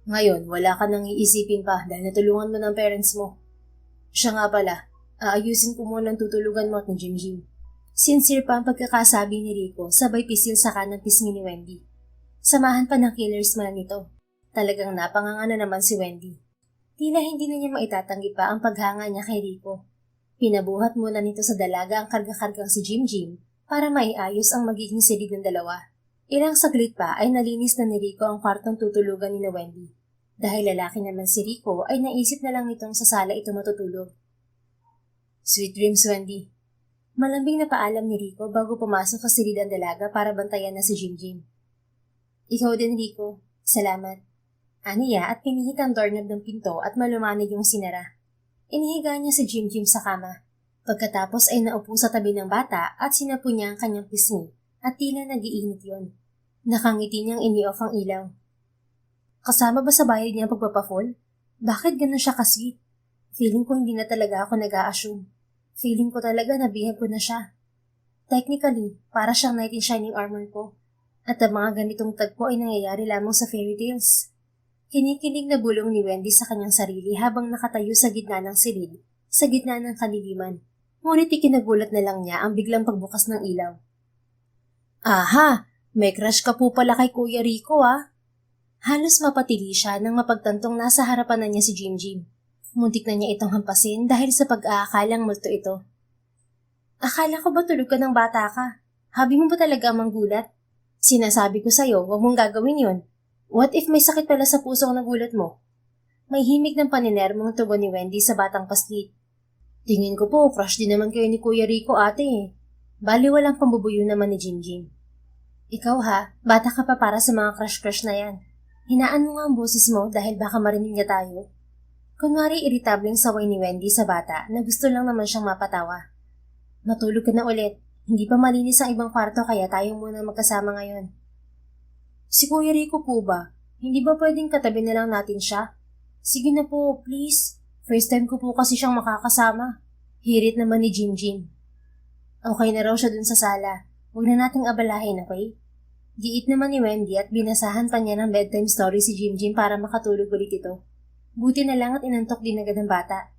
Ngayon, wala ka nang iisipin pa dahil natulungan mo ng parents mo. Siya nga pala, aayusin ko muna ang tutulugan mo at ng Jim. Sincere pa ang pagkakasabi ni Rico, sabay pisil sa kanang pisngi ni Wendy. Samahan pa ng killer's man nito. Talagang napanganga na naman si Wendy. Tila hindi na niya maitatanggi pa ang paghanga niya kay Rico. Pinabuhat muna nito sa dalaga ang karga-kargang si Jim para maiayos ang magiging silid ng dalawa. Ilang saglit pa ay nalinis na ni Rico ang kwartong tutulugan ni Wendy. Dahil lalaki naman si Rico ay naisip na lang itong sa sala ito matutulog. Sweet dreams, Wendy. Malambing na paalam ni Rico bago pumasok sa silid ang dalaga para bantayan na si Jim. Ikaw din, Rico. Salamat. Aniya at pinihit ang doorknob ng pinto at malumanag yung sinara. Inihiga niya si Jim sa kama. Pagkatapos ay naupo sa tabi ng bata at sinapo niya ang kanyang pisngi at tila nag-iinit yun. Nakangiti niyang ini-off ang ilaw. Kasama ba sa bayad niya ang pagpapafall? Bakit ganun siya ka-sweet? Feeling ko hindi na talaga ako nag-a-assume. Feeling ko talaga nabihag ko na siya. Technically, para siyang knight in shining armor ko. At ang mga ganitong tagpo ay nangyayari lamang sa fairy tales. Kinikilig na bulong ni Wendy sa kanyang sarili habang nakatayo sa gitna ng silid, sa gitna ng kaliliman. Ngunit ikinagulat na lang niya ang biglang pagbukas ng ilaw. Aha! May crush ka po pala kay Kuya Rico Halos mapatili siya nang mapagtantong nasa harapan na niya si Jim. Muntik na niya itong hampasin dahil sa pag-aakalang multo ito. Akala ko ba tulog ka ng bata ka? Habi mo ba talaga manggulat? Sinasabi ko sa'yo, huwag mong gagawin yon. What if may sakit pala sa puso ang nagulat mo? May himig ng paninermong tugon ni Wendy sa batang paslit. Tingin ko po, crush din naman kayo ni Kuya Rico ate Bali walang pambubuyo naman ni Jim. Ikaw bata ka pa para sa mga crush na yan. Hinaan mo nga ang boses mo dahil baka marinig niya tayo. Kunwari iritableng saway ni Wendy sa bata na gusto lang naman siyang mapatawa. Matulog ka na ulit. Hindi pa malinis ang ibang kwarto kaya tayo muna magkasama ngayon. Si Kuya Rico po ba? Hindi ba pwedeng katabi na lang natin siya? Sige na po, please. First time ko po kasi siyang makakasama. Hirit naman ni Jim. Okay na raw siya dun sa sala. Huwag na nating abalahin, okay? Giit naman ni Wendy at binasahan pa niya ng bedtime story si Jim para makatulog ulit ito. Buti na lang at inantok din agad ang bata.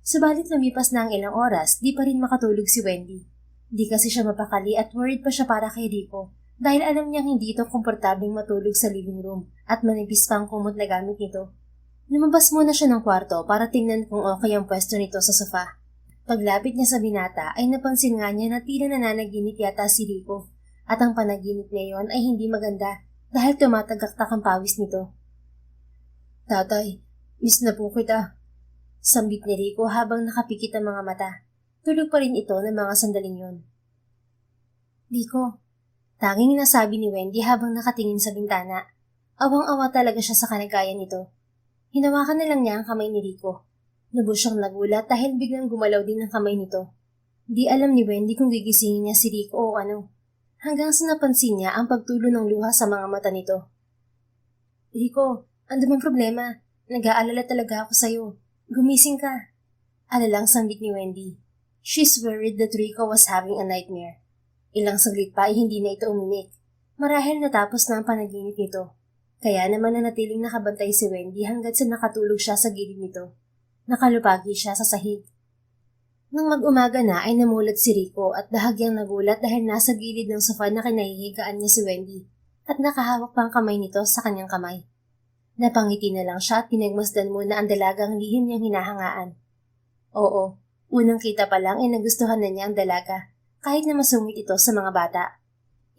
Subalit lumipas na ang ilang oras, di pa rin makatulog si Wendy. Di kasi siya mapakali at worried pa siya para kay Rico dahil alam niyang hindi ito komportabling matulog sa living room at manipis pa ang kumot na gamit nito. Lumabas muna siya ng kwarto para tingnan kung okay ang pwesto nito sa sofa. Paglapit niya sa binata ay napansin nga niya na tila nananaginip yata si Rico at ang panaginip ngayon ay hindi maganda dahil tumatagaktak ang pawis nito. Tatay, miss na po kita. Sambit ni Rico habang nakapikit ang mga mata. Tulog pa rin ito ng mga sandaling yun. Rico, tanging nasabi ni Wendy habang nakatingin sa bintana. Awang-awa talaga siya sa kanagayan nito. Hinawakan na lang niya ang kamay ni Rico. Lubos siyang nagulat dahil biglang gumalaw din ang kamay nito. Di alam ni Wendy kung gigisingin niya si Rico o ano. Hanggang sa napansin niya ang pagtulo ng luha sa mga mata nito. Rico, ano bang problema? Nag-aalala talaga ako sa'yo. Gumising ka. Alalang sambit ni Wendy. She's worried that Rico was having a nightmare. Ilang saglit pa ay hindi na ito uminik. Marahil natapos na ang panaginip nito. Kaya naman nanatiling nakabantay si Wendy hanggat sa nakatulog siya sa gilid nito. Nakalupagi siya sa sahig. Nang mag-umaga na ay namulat si Rico at bahagyang nagulat dahil nasa gilid ng sofa na kinahihigaan niya si Wendy at nakahawak pa ang kamay nito sa kanyang kamay. Napangiti na lang siya at pinagmasdan muna ang dalagang lihim niyang hinahangaan. Oo, unang kita pa lang ay nagustuhan na niya ang dalaga kahit na masungit ito sa mga bata.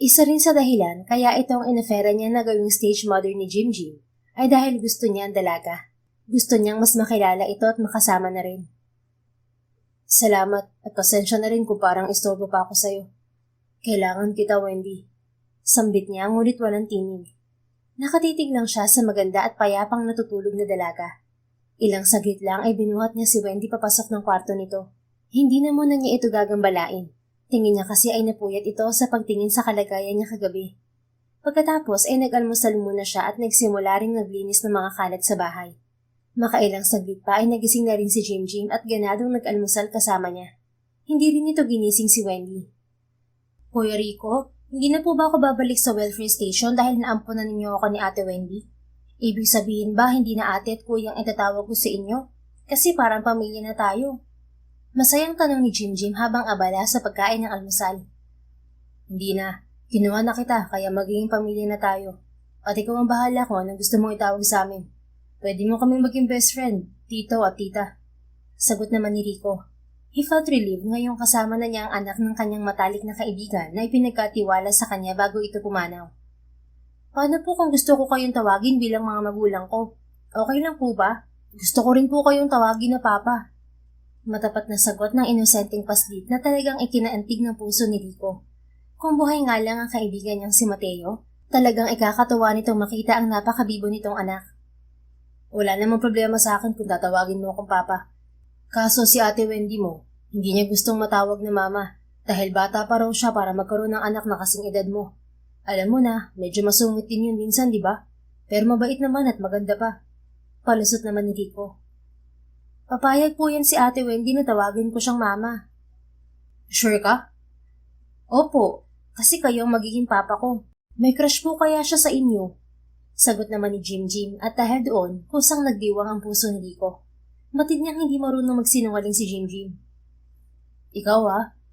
Isa rin sa dahilan kaya itong inofera niya na gawing stage mother ni Jim Jim ay dahil gusto niya ang dalaga. Gusto niyang mas makilala ito at makasama na rin. Salamat at pasensya na rin kung parang istorbo pa ako sa'yo. Kailangan kita, Wendy. Sambit niya ngunit walang tinig. Nakatitig lang siya sa maganda at payapang natutulog na dalaga. Ilang saglit lang ay binuhat niya si Wendy papasok ng kwarto nito. Hindi na muna niya ito gagambalain. Tingin niya kasi ay napuyat ito sa pagtingin sa kalagayan niya kagabi. Pagkatapos ay nag-almusal muna siya at nagsimula ring naglinis ng mga kalat sa bahay. Makailang saglit pa ay nagising na rin si Jim Jim at ganadong nag-almusal kasama niya. Hindi rin ito ginising si Wendy. Kuya Rico, hindi na po ba ako babalik sa welfare station dahil naampunan ninyo ako ni Ate Wendy? Ibig sabihin ba hindi na ate at kuyang itatawag ko sa inyo? Kasi parang pamilya na tayo. Masayang tanong ni Jim Jim habang abala sa pagkain ng almusal. Hindi na. Kinuha na kita kaya magiging pamilya na tayo. At ikaw ang bahala kung anong gusto mong itawag sa amin. Pwede mo kaming maging best friend, tito at tita. Sagot naman ni Rico. He felt relieved ngayong kasama na niya ang anak ng kanyang matalik na kaibigan na ipinagkatiwala sa kanya bago ito pumanaw. Paano po kung gusto ko kayong tawagin bilang mga magulang ko? Okay lang po ba? Gusto ko rin po kayong tawagin na papa. Matapat na sagot ng inosenteng paslit na talagang ikinaantig ng puso ni Rico. Kung buhay nga lang ang kaibigan niyang si Mateo, talagang ikakatuwa nitong makita ang napakabibo nitong anak. Wala namang problema sa akin kung tatawagin mo akong papa. Kaso si Ate Wendy mo, hindi niya gustong matawag na mama dahil bata pa raw siya para magkaroon ng anak na kasing edad mo. Alam mo na, medyo masungit din yun minsan, di ba? Pero mabait naman at maganda pa. Palusot naman ni Rico. Papayag po yan si Ate Wendy na tawagin ko siyang mama. Sure ka? Opo, kasi kayo ang magiging papa ko. May crush po kaya siya sa inyo? Sagot naman ni Jim Jim at dahil doon, kusang nagdiwang ang puso ni Rico. Matid niyang hindi marunong magsinungaling si Jim Jim. Ikaw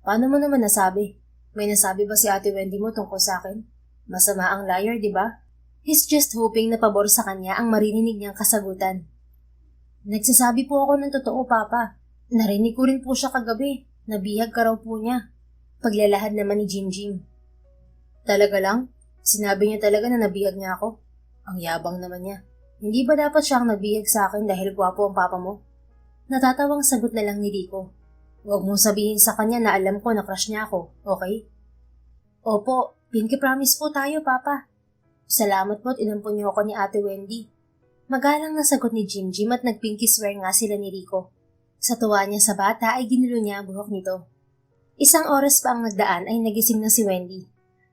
paano mo naman nasabi? May nasabi ba si Ate Wendy mo tungkol sa akin? Masama ang liar, di ba? He's just hoping na pabor sa kanya ang maririnig niyang kasagutan. Nagsasabi po ako ng totoo, Papa. Narinig ko rin po siya kagabi. Nabihag ka raw po niya. Paglalahad naman ni Jim Jim. Talaga lang? Sinabi niya talaga na nabihag niya ako? Ang yabang naman niya. Hindi ba dapat siya ang nagbihag sa akin dahil gwapo ang papa mo? Natatawang sagot na lang ni Rico. Huwag mong sabihin sa kanya na alam ko na crush niya ako, okay? Opo, pinky promise po tayo, Papa. Salamat po at inampun niyo ako ni Ate Wendy. Magalang na sagot ni Jim Jim at nagpinky swear nga sila ni Rico. Sa tuwa niya sa bata ay ginulo niya ang buhok nito. Isang oras pa ang nagdaan ay nagising na si Wendy.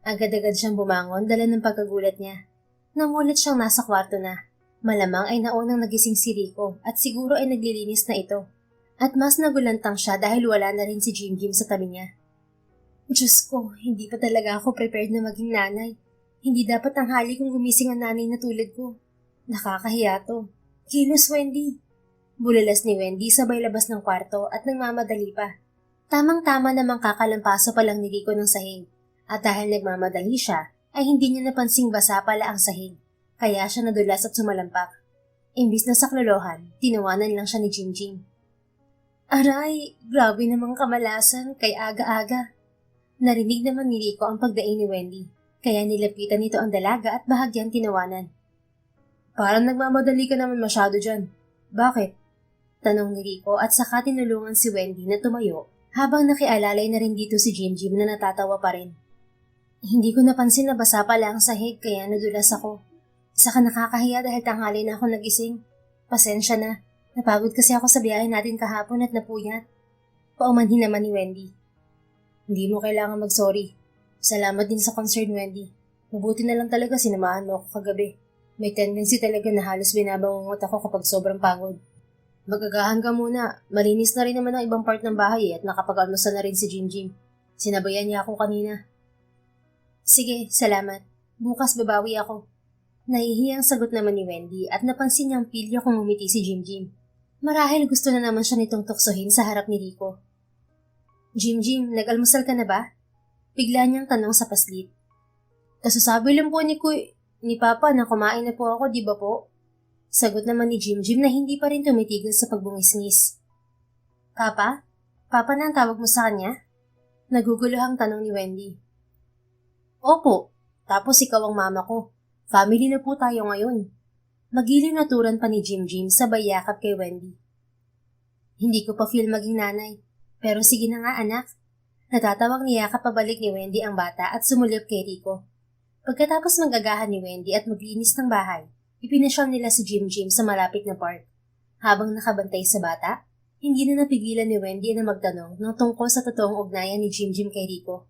Agad-agad siyang bumangon dala ng pagkagulat niya. Namulat siyang nasa kwarto na. Malamang ay naunang nagising si Rico at siguro ay naglilinis na ito. At mas nagulantang siya dahil wala na rin si Jim Jim sa tabi niya. Diyos ko, hindi pa talaga ako prepared na maging nanay. Hindi dapat tanghali kung gumising ang nanay na tulad ko. Nakakahiya to. Kilos, Wendy. Bulalas ni Wendy sabay labas ng kwarto at nagmamadali pa. Tamang-tama namang kakalampaso pa lang ni Rico ng sahig. At dahil nagmamadali siya, ay hindi niya napansing basa pala ang sahig. Kaya siya nadulas at sumalampak. Imbis na saklolohan, tinawanan lang siya ni Jim Jim. Aray, grabe namang kamalasan kay aga-aga. Narinig naman ni Rico ang pagdaing ni Wendy, kaya nilapitan nito ang dalaga at bahagyang tinawanan. Parang nagmamadali ka naman masyado dyan. Bakit? Tanong ni Rico at saka tinulungan si Wendy na tumayo habang nakialalay na rin dito si Jim Jim na natatawa pa rin. Hindi ko napansin na basa pala ang sahig kaya nadulas ako. Saka nakakahiya dahil tanghali na ako nagising. Pasensya na. Napagod kasi ako sa biyahe natin kahapon at napuyat. Paumanhin naman ni Wendy. Hindi mo kailangan mag-sorry. Salamat din sa concern, Wendy. Mabuti na lang talaga sinamahan mo ako kagabi. May tendency talaga na halos binabangungot ako kapag sobrang pagod. Magagahan ka muna. Malinis na rin naman ang ibang part ng bahay at nakapag-almusal na rin si Jim Jim. Sinabayan niya ako kanina. Sige, salamat. Bukas babawi ako. Nahihiyang sagot naman ni Wendy at napansin niyang pilyo kung umiti si Jim Jim. Marahil gusto na naman siya nitong tuksohin sa harap ni Rico. Jim Jim, nag-almusal ka na ba? Bigla niyang tanong sa paslit. Kasasabi lang po ni Papa na kumain na po ako, di ba po? Sagot naman ni Jim Jim na hindi pa rin tumitigil sa pagbungisngis. Papa? Papa na ang tawag mo sa kanya? Naguguluhang tanong ni Wendy. Opo, tapos ikaw ang mama ko. Family na po tayo ngayon. Magiliw na turan pa ni Jim sabay yakap kay Wendy. Hindi ko pa feel maging nanay, pero sige na nga anak. Natatawag niyakap pabalik ni Wendy ang bata at sumulip kay Rico. Pagkatapos magagahan ni Wendy at maglinis ng bahay, ipinasyal nila si Jim sa malapit na park. Habang nakabantay sa bata, hindi na napigilan ni Wendy na magtanong ng tungkol sa totoong ugnayan ni Jim kay Rico.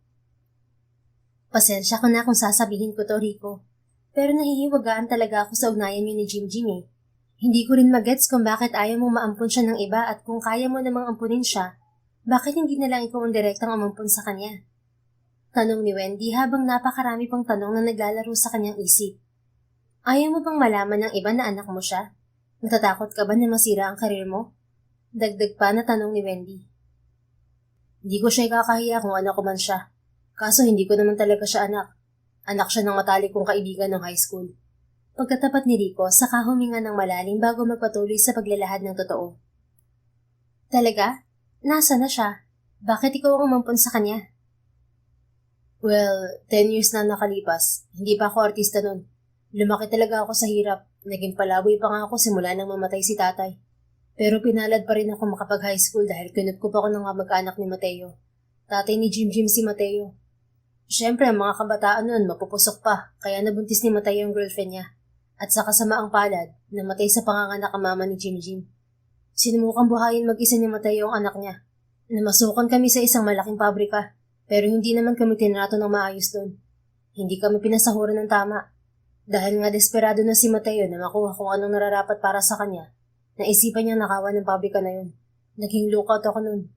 Pasensya ko na kung sasabihin ko to, Rico. Pero nahihiwagaan talaga ako sa ugnayan niyo ni Jim eh. Hindi ko rin magets kung bakit ayaw mong maampun siya ng iba at kung kaya mo namang ampunin siya, bakit hindi na lang ikaw ang direktang umampun sa kanya? Tanong ni Wendy habang napakarami pang tanong na naglalaro sa kanyang isip. Ayaw mo bang malaman ng iba na anak mo siya? Natatakot ka ba na masira ang karir mo? Dagdag pa na tanong ni Wendy. Hindi ko siya ikakahiya kung anak ko man siya. Kaso hindi ko naman talaga siya anak. Anak siya ng matalik kong kaibigan ng high school. Pagkatapat ni Rico, saka huminga ng malalim bago magpatuloy sa paglalahad ng totoo. Talaga? Nasa na siya? Bakit ikaw ang umampun sa kanya? Well, 10 years na nakalipas. Hindi pa ako artista nun. Lumaki talaga ako sa hirap. Naging palaboy pa nga ako simula nang mamatay si tatay. Pero pinalad pa rin ako makapag-high school dahil kinup ko pa ako ng kamag-anak ni Mateo. Tatay ni Jim si Mateo. Siyempre, ang mga kabataan nun mapupusok pa, kaya nabuntis ni Mateo ang girlfriend niya. At sa kasamaang palad, namatay sa panganganak ang mama ni Jim. Sinumukang buhayin mag-isa ni Mateo ang anak niya. Namasukan kami sa isang malaking pabrika, pero hindi naman kami tinrato ng maayos doon. Hindi kami pinasahuran ng tama. Dahil nga desperado na si Mateo na makuha kung anong nararapat para sa kanya, naisipan niyang nakawan ng pabrika na yun. Naging lookout ako noon.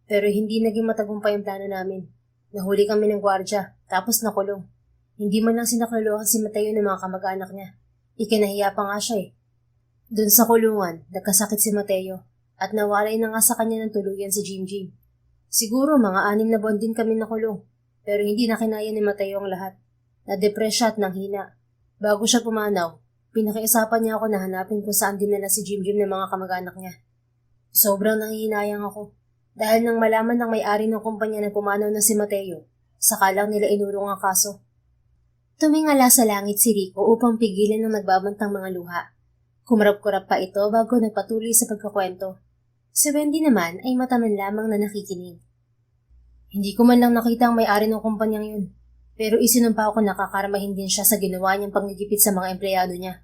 Pero hindi naging matagumpay ang plano namin. Nahuli kami ng gwardya, tapos nakulong. Hindi man lang sinaklolohan si Mateo ng mga kamag-anak niya. Ikinahiya pa nga siya eh. Doon sa kulungan, nagkasakit si Mateo at nawalay na nga sa kanya ng tuluyan si Jim. Siguro mga 6 na buwan din kami nakulong, pero hindi na kinaya ni Mateo ang lahat. Na-depress siya at nanghina. Bago siya pumanaw, pinakiusapan niya ako na hanapin kung saan dinala si Jim ng mga kamag-anak niya. Sobrang nanghihinayang ako dahil nang malaman ng may-ari ng kumpanya na pumanaw na si Mateo, saka lang nila inurong ang kaso. Tumingala sa langit si Rico upang pigilan ng nagbabantang mga luha. Kumarap-kurap pa ito bago nagpatuloy sa pagkakwento. Si Wendy naman ay mataman lamang na nakikinig. Hindi ko man lang nakita ang may-ari ng kumpanyang yun, pero isinumpa ko nakakarmahin din siya sa ginawa niyang panggigipit sa mga empleyado niya.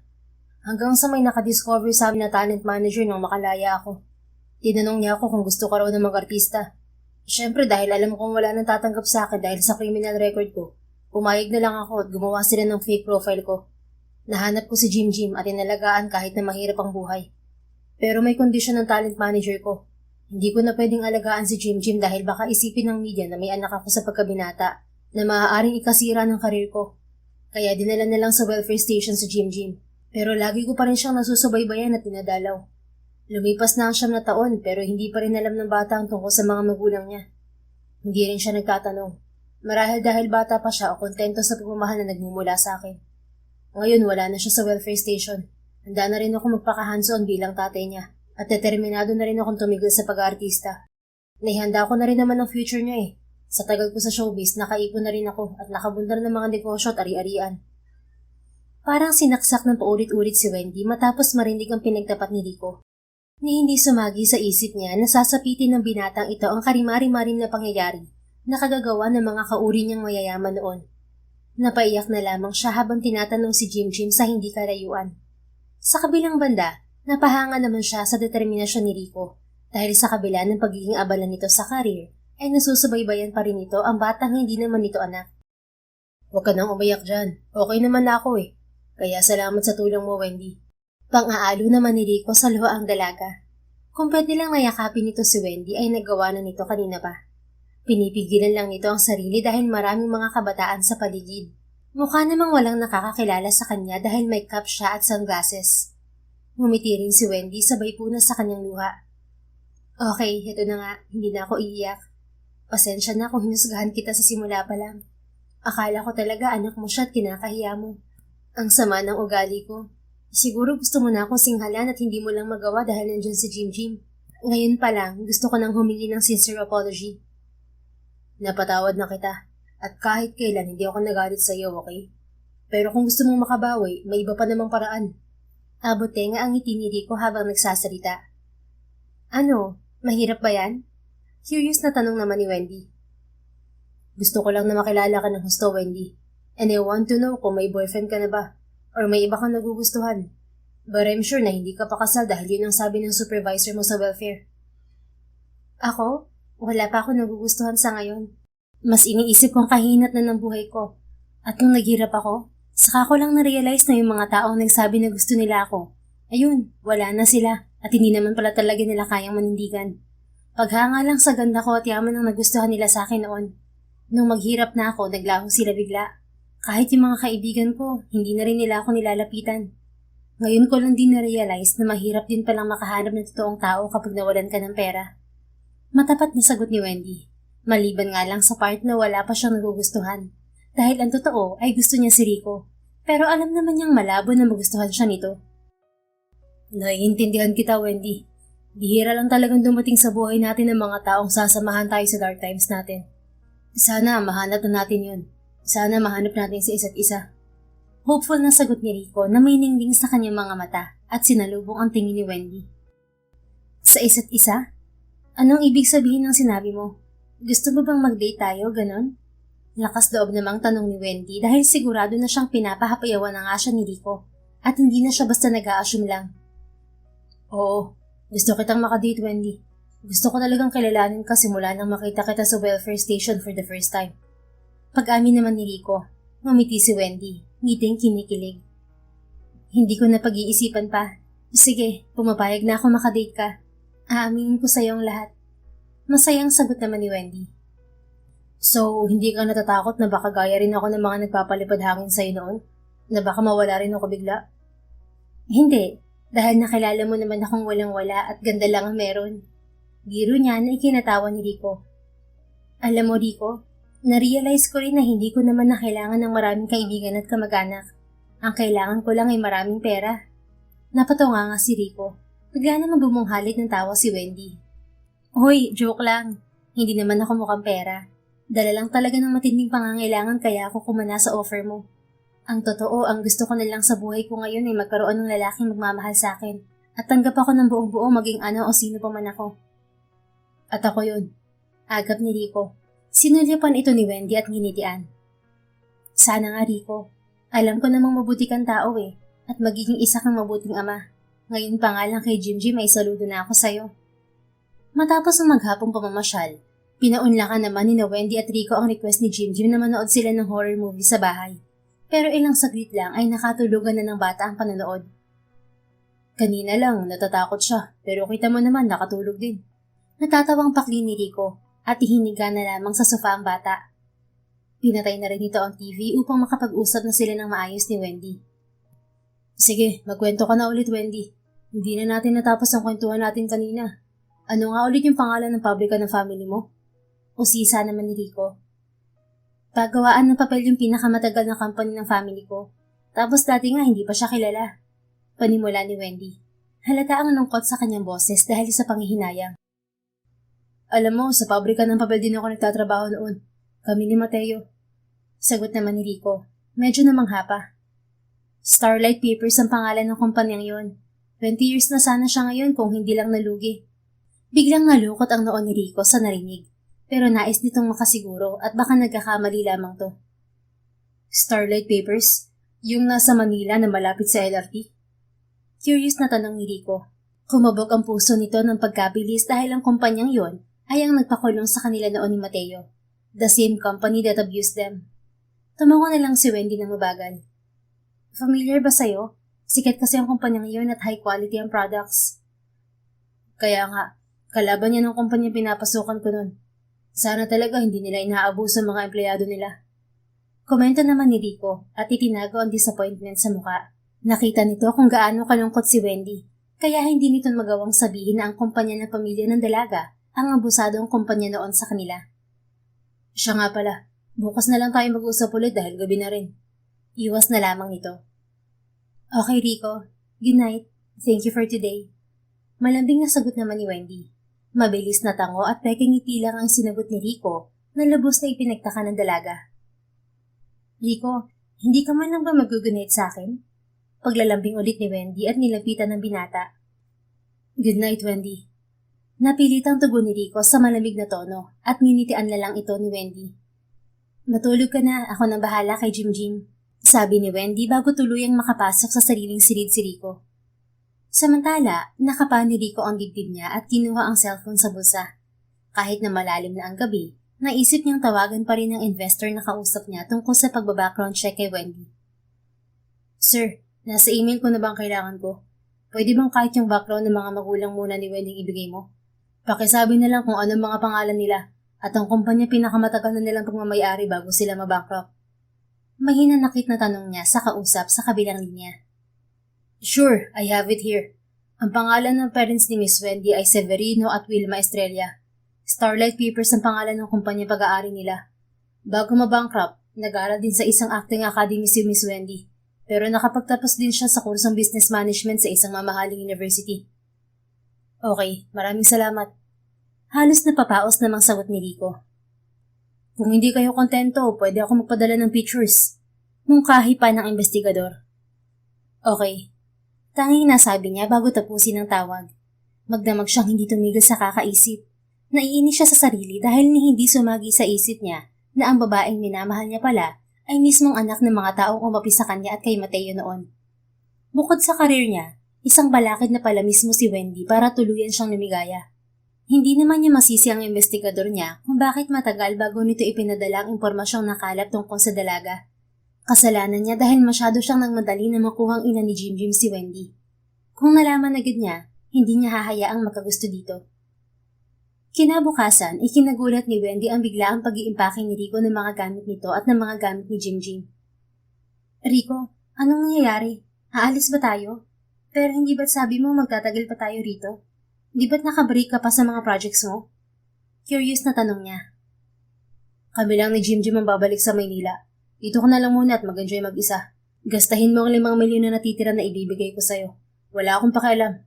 Hanggang sa may nakadiscover sa amin na talent manager nang makalaya ako. Tinanong niya ako kung gusto ko raw ng mag-artista. Siyempre dahil alam kong wala nang tatanggap sa akin dahil sa criminal record ko, pumayag na lang ako at gumawa sila ng fake profile ko. Nahanap ko si Jim at inalagaan kahit na mahirap ang buhay. Pero may kondisyon ng talent manager ko. Hindi ko na pwedeng alagaan si Jim dahil baka isipin ng media na may anak ako sa pagkabinata na maaaring ikasira ng karir ko. Kaya dinala na lang sa welfare station si Jim. Pero lagi ko pa rin siyang nasusubaybayan at tinadalaw. Lumipas na ang 9 na taon pero hindi pa rin alam ng bata ang tungkol sa mga magulang niya. Hindi rin siya nagtatanong. Marahil dahil bata pa siya o kontento sa pagmamahal na nagmumula sa akin. Ngayon wala na siya sa welfare station. Handa na rin ako magpaka-hands-on bilang tatay niya at determinado na rin akong tumigil sa pag-aartista. Naihanda ko na rin naman ang future niya eh. Sa tagal ko sa showbiz, nakaipon na rin ako at nakabundar ng mga negosyo at ari-arian. Parang sinaksak ng paulit-ulit si Wendy matapos marinig ang pinagtapat ni Rico. Ni hindi sumagi sa isip niya na sasapitin ng binatang ito ang karimari-marim na pangyayari na kagagawa ng mga kauri niyang mayayaman noon. Napaiyak na lamang siya habang tinatanong si Jim sa hindi kalayuan. Sa kabilang banda, napahanga naman siya sa determinasyon ni Rico dahil sa kabila ng pagiging abala nito sa karir ay nasusubaybayan pa rin ito ang batang hindi naman nito anak. Huwag ka nang umayak dyan. Okay naman na ako eh. Kaya salamat sa tulong mo, Wendy. Pang-aalo naman ni Rico sa luha ang dalaga. Kung pwede lang nayakapin nito si Wendy ay nagawa na nito kanina pa. Pinipigilan lang nito ang sarili dahil maraming mga kabataan sa paligid. Mukha namang walang nakakakilala sa kanya dahil may cap siya at sunglasses. Ngumiti rin si Wendy sabay punas sa kanyang luha. Okay, ito na nga, hindi na ako iiyak. Pasensya na kung hinusgahan kita sa simula pa lang. Akala ko talaga anak mo siya at kinakahiya mo. Ang sama ng ugali ko. Siguro gusto mo na akong singhalan at hindi mo lang magawa dahil nandyan si Jim. Ngayon pa lang, gusto ko nang humingi ng sincere apology. Napatawad na kita. At kahit kailan hindi ako nagalit sa iyo, okay? Pero kung gusto mong makabawi, may iba pa namang paraan. Abote nga ang ngiti ni Rico habang nagsasalita. Ano? Mahirap ba yan? Curious na tanong naman ni Wendy. Gusto ko lang na makilala ka ng husto, Wendy. And I want to know kung may boyfriend ka na ba? Or may iba kang nagugustuhan? But I'm sure na hindi ka pa kasal dahil yun ang sabi ng supervisor mo sa welfare. Ako? Wala pa ako nagugustuhan sa ngayon. Mas iniisip kong kahinat na ng buhay ko. At nung naghirap ako, saka ko lang na-realize na yung mga taong nagsabi na gusto nila ako. Ayun, wala na sila at hindi naman pala talaga nila kayang manindigan. Paghanga lang sa ganda ko at yaman ang nagustuhan nila sa akin noon. Nung maghirap na ako, naglaho sila bigla. Kahit yung mga kaibigan ko, hindi na rin nila ako nilalapitan. Ngayon ko lang din na-realize na mahirap din palang makahanap ng totoong tao kapag nawalan ka ng pera. Matapat na sagot ni Wendy. Maliban nga lang sa part na wala pa siyang nagugustuhan. Dahil ang totoo ay gusto niya si Rico. Pero alam naman niyang malabo na magustuhan siya nito. Naiintindihan kita, Wendy. Bihira lang talagang dumating sa buhay natin ang mga taong sasamahan tayo sa dark times natin. Sana mahanap na natin yun. Sana mahanap natin sa isa't isa. Hopeful na sagot ni Rico na may ningning sa kanyang mga mata at sinalubong ang tingin ni Wendy. Sa isa't isa? Anong ibig sabihin ng sinabi mo? Gusto mo bang mag-date tayo, ganon? Lakas loob namang tanong ni Wendy dahil sigurado na siyang pinapahapayawan na nga siya ni Rico at hindi na siya basta nag-a-assume lang. Oo, gusto kitang makadate, Wendy. Gusto ko talagang kilalanin ka simula nang makita kita sa welfare station for the first time. Pag-amin naman ni Rico, ngumiti si Wendy, ngiting kinikilig. Hindi ko na pag-iisipan pa. Sige, pumapayag na ako makadate ka. Aaminin ko sa iyo ang lahat. Masayang sagot naman ni Wendy. So, hindi ka natatakot na baka gaya rin ako ng mga nagpapalipad hangin sa'yo noon? Na baka mawala rin ako bigla? Hindi, dahil nakilala mo naman akong walang-wala at ganda lang ang meron. Biro niya na ikinatawa ni Rico. Alam mo, Rico, na-realize ko rin na hindi ko naman na kailangan ng maraming kaibigan at kamag-anak. Ang kailangan ko lang ay maraming pera. Napatunga nga si Rico. Bigla naman bumunghalit ng tawa si Wendy. Hoy, joke lang. Hindi naman ako mukhang pera. Dala lang talaga ng matinding pangangailangan kaya ako kumana sa offer mo. Ang totoo, ang gusto ko na lang sa buhay ko ngayon ay magkaroon ng lalaking magmamahal sa akin at tanggap ako ng buong buo maging ano o sino pa man ako. At ako yun. Agap ni Rico. Sinulyapan ito ni Wendy at nginitian. Sana nga, Rico. Alam ko namang mabuti kang tao at magiging isa kang mabuting ama. Ngayon pa nga lang kay Jim ay saludo na ako sa'yo. Matapos ang maghapong pamamasyal, pinaunlakan naman ni Wendy at Rico ang request ni Jim na manood sila ng horror movie sa bahay. Pero ilang saglit lang ay nakatulugan na ng bata ang panonood. Kanina lang natatakot siya pero kita mo naman nakatulog din. Natatawang pakli ni Rico at ihiniga na lamang sa sofa ang bata. Pinatay na rin ito ang TV upang makapag-usap na sila ng maayos ni Wendy. Sige, magkwento ka na ulit, Wendy. Hindi na natin natapos ang kwentuhan natin kanina. Ano nga ulit yung pangalan ng pabrika ng family mo? Usisa naman ni Rico. Pagawaan ng papel yung pinakamatagal na company ng family ko. Tapos dati nga hindi pa siya kilala. Panimula ni Wendy. Halata ang lungkot sa kanyang boses dahil sa panghihinayang. Alam mo, sa pabrika ng papel din ako nagtatrabaho noon. Kami ni Mateo. Sagot naman ni Rico. Medyo namangha pa. Starlight Papers ang pangalan ng kumpanyang yon. 20 years na sana siya ngayon kung hindi lang nalugi. Biglang nalukot ang noon ni Rico sa narinig. Pero nais nitong makasiguro at baka nagkakamali lamang to. Starlight Papers? Yung nasa Manila na malapit sa LRT? Curious na tanong ni Rico. Kumabog ang puso nito ng pagkabilis dahil ang kumpanyang yon ay ang nagpakulong sa kanila noon ni Mateo. The same company that abused them. Tumawa na lang si Wendy ng mabagal. Familiar ba sa'yo? Sikat kasi ang kumpanyang yon at high quality ang products. Kaya nga, kalaban niya ng kumpanya pinapasukan ko nun. Sana talaga hindi nila inaabuso ang mga empleyado nila. Komento naman ni Rico at itinago ang disappointment sa muka. Nakita nito kung gaano kalungkot si Wendy, kaya hindi nito magawang sabihin na ang kumpanya ng pamilya ng dalaga ang abusadong kumpanya noon sa kanila. Siya nga pala, bukas na lang tayo mag-usap ulit dahil gabi na rin. Iwas na lamang nito. Okay, Rico. Good night. Thank you for today. Malambing na sagot naman ni Wendy. Mabilis na tango at pekeng ngiti lang ang sinagot ni Rico na lubos na ipinagtaka ng dalaga. Rico, hindi ka man lang ba mag-good sa akin? Paglalambing ulit ni Wendy at nilapitan ng binata. Good night, Wendy. Napilitang tugon ni Rico sa malamig na tono at ninitian na lang ito ni Wendy. Matulog ka na, ako nang bahala kay Jim. Sabi ni Wendy bago tuluyang makapasok sa sariling silid si Rico. Samantala, nakapa ni Rico ang dibdib niya at kinuha ang cellphone sa bulsa. Kahit na malalim na ang gabi, naisip niyang tawagan pa rin ang investor na kausap niya tungkol sa pagbabackground check kay Wendy. Sir, nasa email ko na bang kailangan ko? Pwede bang kahit yung background ng mga magulang muna ni Wendy ibigay mo? Pakisabi na lang kung anong mga pangalan nila at ang kumpanya pinakamatagal na nilang pagmamayari bago sila mabankrupt. Mahinanakit na tanong niya sa kausap sa kabilang linya. Sure, I have it here. Ang pangalan ng parents ni Miss Wendy ay Severino at Wilma Estrella. Starlight Papers ang pangalan ng kumpanya pag-aari nila. Bago mabankrupt, nag-aaral din sa isang acting academy si Miss Wendy. Pero nakapagtapos din siya sa kursong business management sa isang mamahaling university. Okay, maraming salamat. Halos napapaos namang sagot ni Rico. Kung hindi kayo kontento, pwede ako magpadala ng pictures. Mungkahi pa ng investigador. Okay. Tanging nasabi niya bago tapusin ang tawag. Magdamag siyang hindi tumigil sa kakaisip. Naiinis siya sa sarili dahil hindi sumagi sa isip niya na ang babaeng minamahal niya pala ay mismong anak ng mga taong umapi sa kanya at kay Mateo noon. Bukod sa karir niya, isang balakid na pala mismo si Wendy para tuluyan siyang lumigaya. Hindi naman niya masisi ang investigador niya kung bakit matagal bago nito ipinadala ang impormasyong nakalap tungkol sa dalaga. Kasalanan niya dahil masyado siyang nagmadali na makuhang ina ni Jim si Wendy. Kung nalaman agad niya, hindi niya hahayaang makagusto dito. Kinabukasan, ikinagulat ni Wendy ang biglaang pag-iimpake ni Rico ng mga gamit nito at ng mga gamit ni Jim. Rico, anong nangyayari? Aalis ba tayo? Pero hindi ba't sabi mo magtatagal pa tayo rito? Di ba't nakabreak ka pa sa mga projects mo? Curious na tanong niya. Kami lang ni Jim ang babalik sa Maynila. Dito ko na lang muna at mag-enjoy mag-isa. Gastahin mo ang 5 milyon na natitira na ibibigay ko sa'yo. Wala akong pakialam.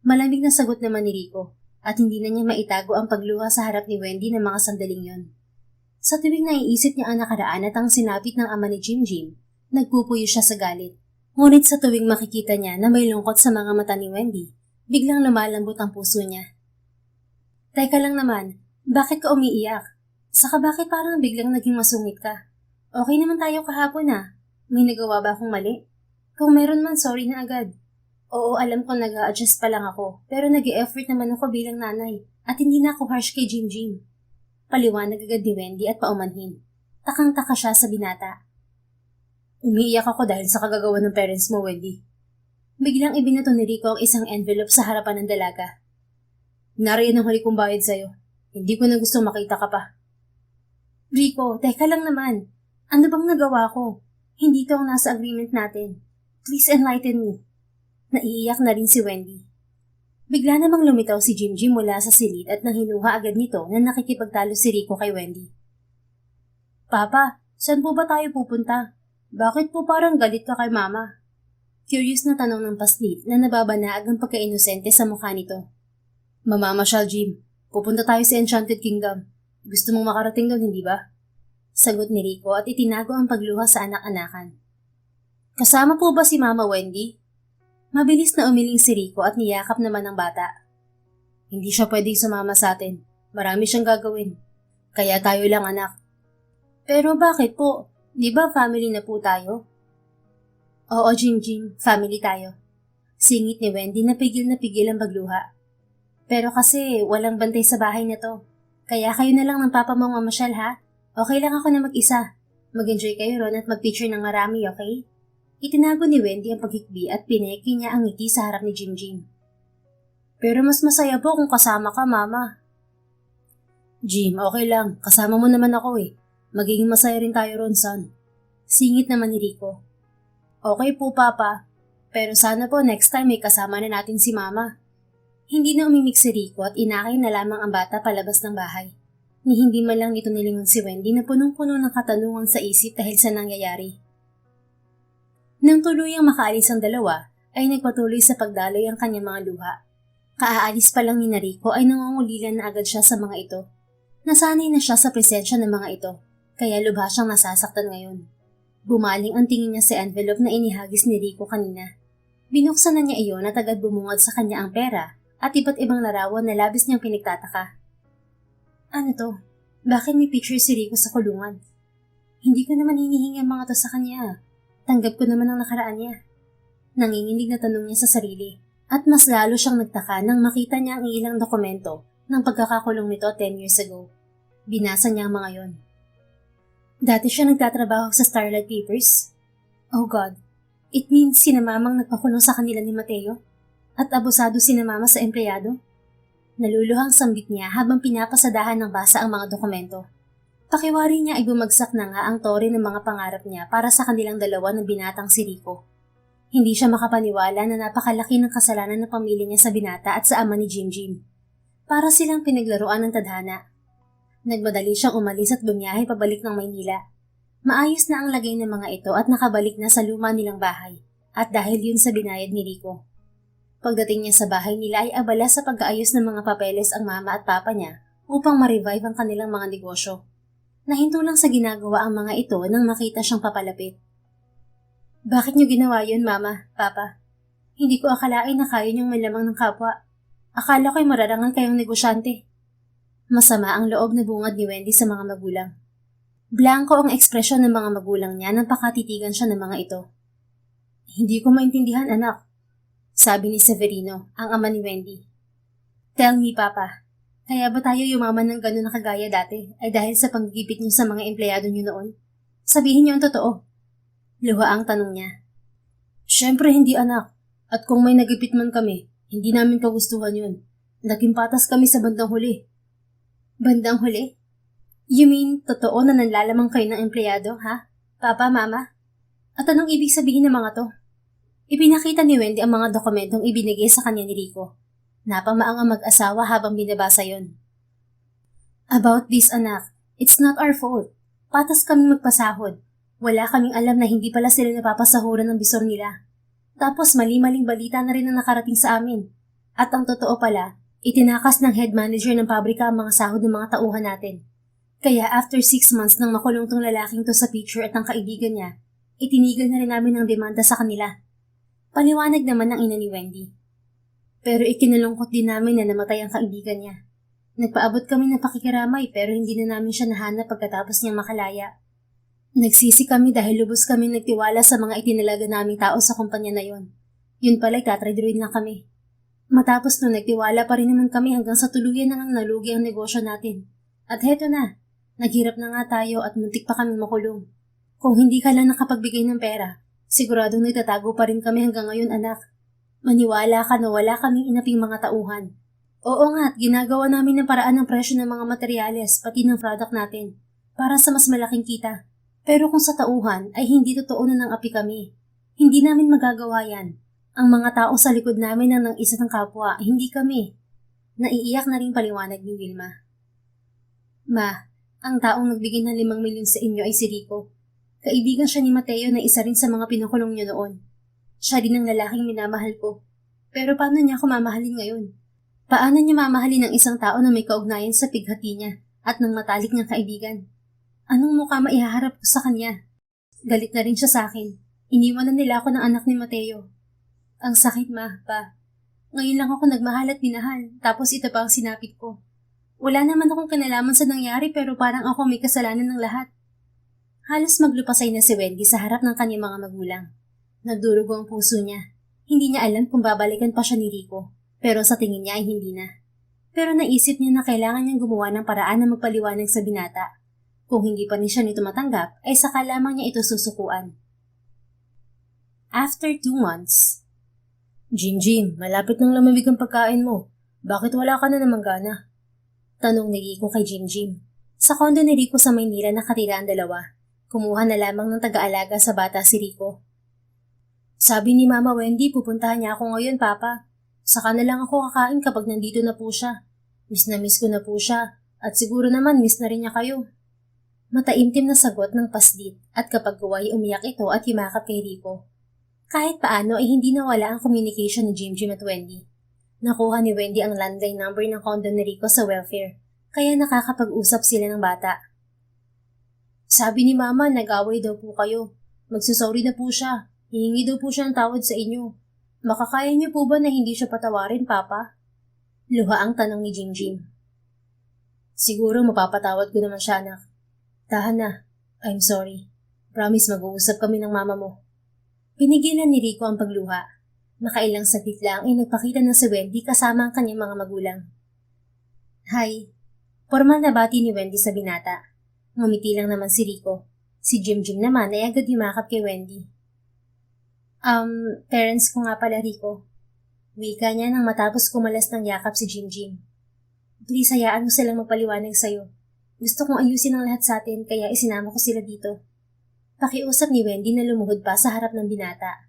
Malamig na sagot naman ni Rico at hindi na niya maitago ang pagluha sa harap ni Wendy ng mga sandaling yon. Sa tuwing naiisip niya ang nakaraan at ang sinapit ng ama ni Jim, nagpupuyo siya sa galit. Ngunit sa tuwing makikita niya na may lungkot sa mga mata ni Wendy, biglang lumalambot ang puso niya. Teka lang naman, bakit ka umiiyak? Saka bakit parang biglang naging masungit ka? Okay naman tayo kahapon ah. May nagawa ba akong mali? Kung meron man, sorry na agad. Oo, alam ko nag-a-adjust pa lang ako, pero nag-e-effort naman ako bilang nanay at hindi na ako harsh kay Jim. Paliwanag agad ni Wendy at paumanhin. Takang-taka siya sa binata. Umiiyak ako dahil sa kagagawa ng parents mo, Wendy. Biglang ibinato ni Rico ang isang envelope sa harapan ng dalaga. Nariyan ang huli kong bayad sa'yo. Hindi ko na gusto makita ka pa. Rico, teka lang naman. Ano bang nagawa ko? Hindi ito ang nasa agreement natin. Please enlighten me. Naiiyak na rin si Wendy. Bigla namang lumitaw si Jim mula sa silid at nang hinuha agad nito na nakikipagtalo si Rico kay Wendy. Papa, saan po ba tayo pupunta? Bakit po parang galit ka kay Mama? Curious na tanong ng paslit na nababanaag ang pagka-inosente sa mukha nito. Mamamasyal, Jim. Pupunta tayo sa Enchanted Kingdom. Gusto mong makarating doon, hindi ba? Sagot ni Rico at itinago ang pagluha sa anak-anakan. Kasama po ba si Mama Wendy? Mabilis na umiling si Rico at niyakap naman ang bata. Hindi siya pwedeng sumama sa atin. Marami siyang gagawin. Kaya tayo lang, anak. Pero bakit po? Di ba family na po tayo? Oo, Jim, family tayo. Singit ni Wendy na pigil ang pagluha. Pero kasi walang bantay sa bahay na to. Kaya kayo na lang ng papa mong mamasyal, ha? Okay lang ako na mag-isa. Mag-enjoy kayo ron at mag-picture ng marami, okay? Itinago ni Wendy ang paghikbi at pineki niya ang ngiti sa harap ni Jim. Pero mas masaya po kung kasama ka, Mama. Jim, okay lang. Kasama mo naman ako eh. Magiging masaya rin tayo ron, son. Singit naman ni Rico. Okay po, Papa. Pero sana po next time may kasama na natin si Mama. Hindi na umimik si Rico at inakay na lamang ang bata palabas ng bahay. Ni hindi man lang nito nilingon si Wendy na punong-puno ng katanungan sa isip dahil sa nangyayari. Nang tuluyang makaalis ang dalawa, ay nagpatuloy sa pagdaloy ang kanyang mga luha. Kaaalis pa lang ni Rico ay nangungulilan na agad siya sa mga ito. Nasanay na siya sa presensya ng mga ito, kaya lubha siyang nasasaktan ngayon. Bumaling ang tingin niya sa envelope na inihagis ni Rico kanina. Binuksan na niya iyon at agad bumungad sa kanya ang pera at iba't ibang larawan na labis niyang pinagtataka. Ano to? Bakit may picture si Rico sa kulungan? Hindi ko naman hinihingi ang mga to sa kanya. Tanggap ko naman ang nakaraan niya. Nanginginig na tanong niya sa sarili at mas lalo siyang nagtaka nang makita niya ang ilang dokumento ng pagkakakulong nito 10 years ago. Binasa niya ang mga yon. Dati siya nagtatrabaho sa Starlight Papers. Oh God, it means sinamamang nagpakulong sa kanila ni Mateo? At abusado sinamama sa empleyado? Naluluhang sambit niya habang pinapasadahan ng basa ang mga dokumento. Pakiwari niya ay bumagsak na nga ang tore ng mga pangarap niya para sa kanilang dalawa ng binatang si Rico. Hindi siya makapaniwala na napakalaki ng kasalanan ng pamilya niya sa binata at sa ama ni Jim. Para silang pinaglaruan ng tadhana. Nagmadali siyang umalis at bumiyahe pabalik ng Maynila. Maayos na ang lagay ng mga ito at nakabalik na sa luma nilang bahay, at dahil yun sa binayad ni Rico. Pagdating niya sa bahay nila ay abala sa pag-aayos ng mga papeles ang mama at papa niya upang ma-revive ang kanilang mga negosyo. Nahinto lang sa ginagawa ang mga ito nang makita siyang papalapit. Bakit niyo ginawa yun, mama, papa? Hindi ko akalain na kaya niyong malamang ng kapwa. Akala ko'y mararangan kayong negosyante. Masama ang loob na bungad ni Wendy sa mga magulang. Blanco ang ekspresyon ng mga magulang niya nang pakatitigan siya ng mga ito. Hindi ko maintindihan, anak, sabi ni Severino, ang ama ni Wendy. Tell me, Papa, kaya ba tayo yumaman ng gano'n na kagaya dati ay dahil sa panggigipit niyo sa mga empleyado niyo noon? Sabihin niyo ang totoo. Luha ang tanong niya. Siyempre hindi, anak. At kung may nagipit man kami, hindi namin kagustuhan yun. Naging patas kami sa bandang huli. Bandang huli? You mean, totoo na nanlalamang kayo ng empleyado, ha? Papa, mama? At anong ibig sabihin ng mga to? Ipinakita ni Wendy ang mga dokumentong ibinigay sa kanya ni Rico. Napamaang ang mag-asawa habang binabasa yon. About this, anak, it's not our fault. Patas kaming magpasahod. Wala kaming alam na hindi pala sila napapasahuran ng bisor nila. Tapos mali-maling balita na rin ang nakarating sa amin. At ang totoo pala, itinakas ng head manager ng pabrika ang mga sahod ng mga tauhan natin. Kaya after 6 months nang makulong tong lalaking to sa picture at ang kaibigan niya, itinigil na rin namin ang demanda sa kanila. Paliwanag naman ng ina ni Wendy. Pero ikinalungkot din namin na namatay ang kaibigan niya. Nagpaabot kami ng pakikiramay pero hindi na namin siya nahanap pagkatapos niyang makalaya. Nagsisi kami dahil lubos kami nagtiwala sa mga itinalaga naming tao sa kumpanya na yon. Yun pala'y tatraduin na kami. Matapos nun nagtiwala pa rin naman kami hanggang sa tuluyan na nang nalugi ang negosyo natin. At heto na, naghirap na nga tayo at muntik pa kami makulong. Kung hindi ka lang nakapagbigay ng pera, siguradong nagtatago pa rin kami hanggang ngayon, anak. Maniwala ka na wala kaming inaping mga tauhan. Oo nga, at ginagawa namin ng paraan ng presyo ng mga materyales pati ng product natin para sa mas malaking kita. Pero kung sa tauhan ay hindi totoo na nang api kami, hindi namin magagawa yan. Ang mga tao sa likod namin ang ng isa ng kapwa, hindi kami. Naiiyak na rin paliwanag ni Wilma. Ma, ang taong nagbigay ng 5 milyon sa inyo ay si Rico. Kaibigan siya ni Mateo na isa rin sa mga pinakulong niyo noon. Siya din ang lalaking minamahal ko. Pero paano niya ako mamahalin ngayon? Paano niya mamahalin ang isang tao na may kaugnayan sa pighati niya at ng matalik niyang kaibigan? Anong mukha maihaharap ko sa kanya? Galit na rin siya sa akin. Iniwanan nila ako ng anak ni Mateo. Ang sakit, ma, pa. Ngayon lang ako nagmahal at minahal, tapos ito pa ang sinapit ko. Wala naman akong kinalaman sa nangyari pero parang ako may kasalanan ng lahat. Halos maglupasay na si Wendy sa harap ng kanyang mga magulang. Nagdurugo ang puso niya. Hindi niya alam kung babalikan pa siya ni Rico, pero sa tingin niya ay hindi na. Pero naisip niya na kailangan niyang gumawa ng paraan na magpaliwanag sa binata. Kung hindi pa ni siya nito matanggap, ay saka lamang niya ito susukuan. After 2 months. Jim, malapit nang lamamig ang pagkain mo. Bakit wala ka na namang gana? Tanong ni Rico kay Jim. Sa kondo ni Rico sa Maynila nakatira ang dalawa. Kumuha na lamang ng taga-alaga sa bata si Rico. Sabi ni Mama Wendy, pupuntahan niya ako ngayon, Papa. Saka na lang ako kakain kapag nandito na po siya. Miss na miss ko na po siya. At siguro naman miss na rin niya kayo. Mataimtim na sagot ng paslit at kapag guway umiyak ito at himakap kay Rico. Kahit paano ay hindi nawala ang communication ni Jim at Wendy. Nakuha ni Wendy ang landline number ng condo ni Rico sa welfare kaya nakakapag-usap sila ng bata. Sabi ni Mama, nag-away daw po kayo. Magsusorry na po siya. Hihingi daw po siya ng tawad sa inyo. Makakaya niyo po ba na hindi siya patawarin, Papa? Luha ang tanong ni Jingjing. Siguro mapapatawad ko naman siya, anak. Tahan na. I'm sorry. Promise mag-uusap kami ng mama mo. Pinigilan ni Rico ang pagluha. Nakailang saglit lang ay nagpakita ng si Wendy kasama ang kanyang mga magulang. Hi. Formal na bati ni Wendy sa binata. Ngumiti lang naman si Rico. Si Jim naman ay agad yumakap kay Wendy. Parents ko nga pala, Rico. Wika niya nang matapos kumalas ng yakap si Jim. Please, hayaan mo silang magpaliwanag sa'yo. Gusto kong ayusin ang lahat sa atin kaya isinama ko sila dito. Pakiusap ni Wendy na lumuhod pa sa harap ng binata.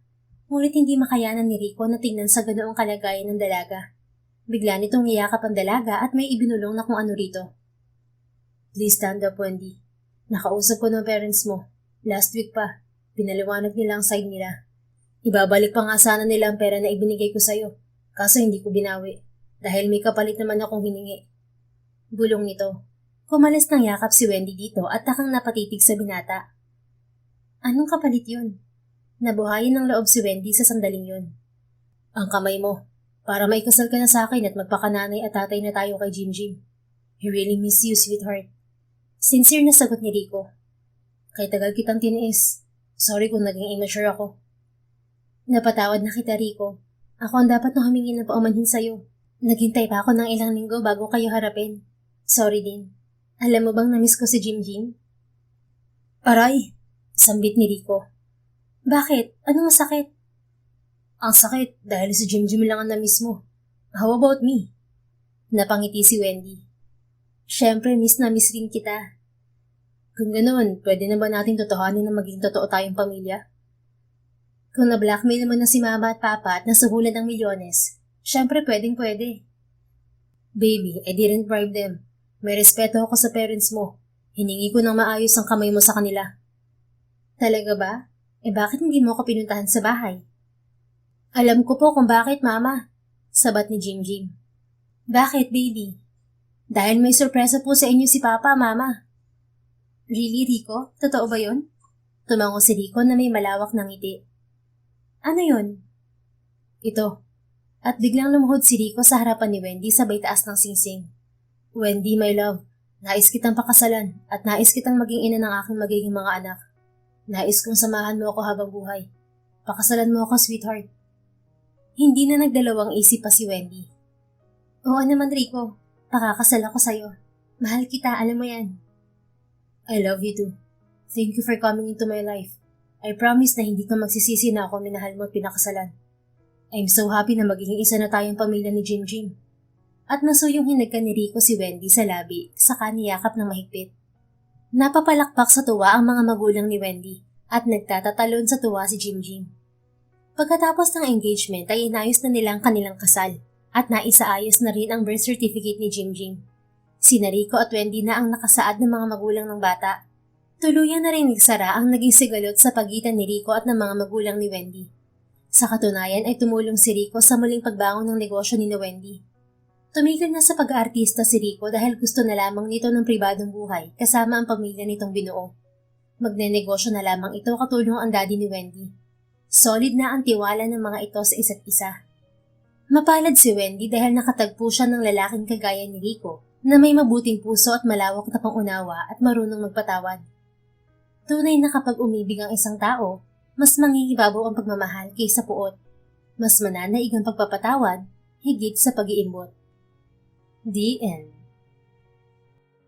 Ngunit hindi makayanan ni Rico na tingnan sa ganoong kalagayan ng dalaga. Bigla nitong niyakap ang dalaga at may ibinulong na kung ano rito. Please stand up, Wendy. Nakausap ko ng parents mo. Last week pa. Pinaliwanag nila ang side nila. Ibabalik pa nga sana nila ang pera na ibinigay ko sa'yo. Kaso hindi ko binawi. Dahil may kapalit naman akong hiningi. Bulong nito. Kumalas ng yakap si Wendy dito at takang napatitig sa binata. Anong kapalit yun? Nabuhayin ng loob si Wendy sa sandaling yun. Ang kamay mo. Para maikasal ka na sa akin at magpakananay at tatay na tayo kay Jim. I really miss you, sweetheart. Sincere na sagot ni Rico. Kay tagal kitang tiniis. Sorry kung naging immature ako. Napatawad na kita, Rico. Ako ang dapat na humingi ng paumanhin sa'yo. Naghintay pa ako ng ilang linggo bago kayo harapin. Sorry din. Alam mo bang namiss ko si Jim? Aray! Sambit ni Rico. Bakit? Anong masakit? Ang sakit dahil si Jim lang ang namiss mo. How about me? Napangiti si Wendy. Siyempre, miss na miss rin kita. Kung ganoon, pwede na ba natin totohanin na maging totoo tayong pamilya? Kung na-blackmail naman na si Mama at Papa at nasuhulan ng milyones, siyempre pwedeng-pwede. Baby, I didn't bribe them. May respeto ako sa parents mo. Hiningi ko ng maayos ang kamay mo sa kanila. Talaga ba? Bakit hindi mo ako pinuntahan sa bahay? Alam ko po kung bakit, Mama. Sabat ni Jim. Bakit, baby? Dahil may sorpresa po sa inyo si Papa, Mama. Really, Rico? Totoo ba yun? Tumango si Rico na may malawak na ngiti. Ano yun? Ito. At biglang lumuhod si Rico sa harapan ni Wendy sabay taas ng singsing. Wendy, my love, nais kitang pakasalan at nais kitang maging ina ng aking magiging mga anak. Nais kong samahan mo ako habang buhay. Pakasalan mo ako, sweetheart. Hindi na nagdalawang isip pa si Wendy. Oo naman, Rico. Pakakasal ako sa'yo. Mahal kita, alam mo yan. I love you too. Thank you for coming into my life. I promise na hindi ka magsisisi na ako minahal mo at pinakasalan. I'm so happy na magiging isa na tayong pamilya ni Jim. At nasuyong hinagka ni Rico si Wendy sa labi, saka niyakap ng mahigpit. Napapalakpak sa tuwa ang mga magulang ni Wendy at nagtatatalon sa tuwa si Jim. Pagkatapos ng engagement ay inayos na nila ang kanilang kasal at naisaayos na rin ang birth certificate ni Jim. Sina Rico at Wendy na ang nakasaad ng mga magulang ng bata. Tuluyan na rin nagsara ang naging sigalot sa pagitan ni Rico at ng mga magulang ni Wendy. Sa katunayan ay tumulong si Rico sa muling pagbangon ng negosyo ni Wendy. Tumigil na sa pag-aartista si Rico dahil gusto na lamang nito ng pribadong buhay kasama ang pamilya nitong binuo. Magnenegosyo na lamang ito katulong ang daddy ni Wendy. Solid na ang tiwala ng mga ito sa isa't isa. Mapalad si Wendy dahil nakatagpo siya ng lalaking kagaya ni Rico na may mabuting puso at malawak na pangunawa at marunong magpatawad. Tunay na kapag umibig ang isang tao, mas mangingibabaw ang pagmamahal kaysa puot. Mas mananaig ang pagpapatawad higit sa pag-iimbot. The end.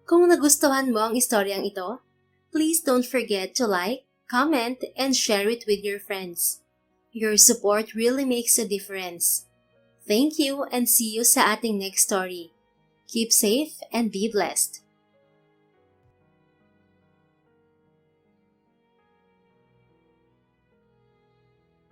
Kung nagustuhan mo ang istoryang ito, please don't forget to like, comment, and share it with your friends. Your support really makes a difference. Thank you and see you sa ating next story. Keep safe and be blessed.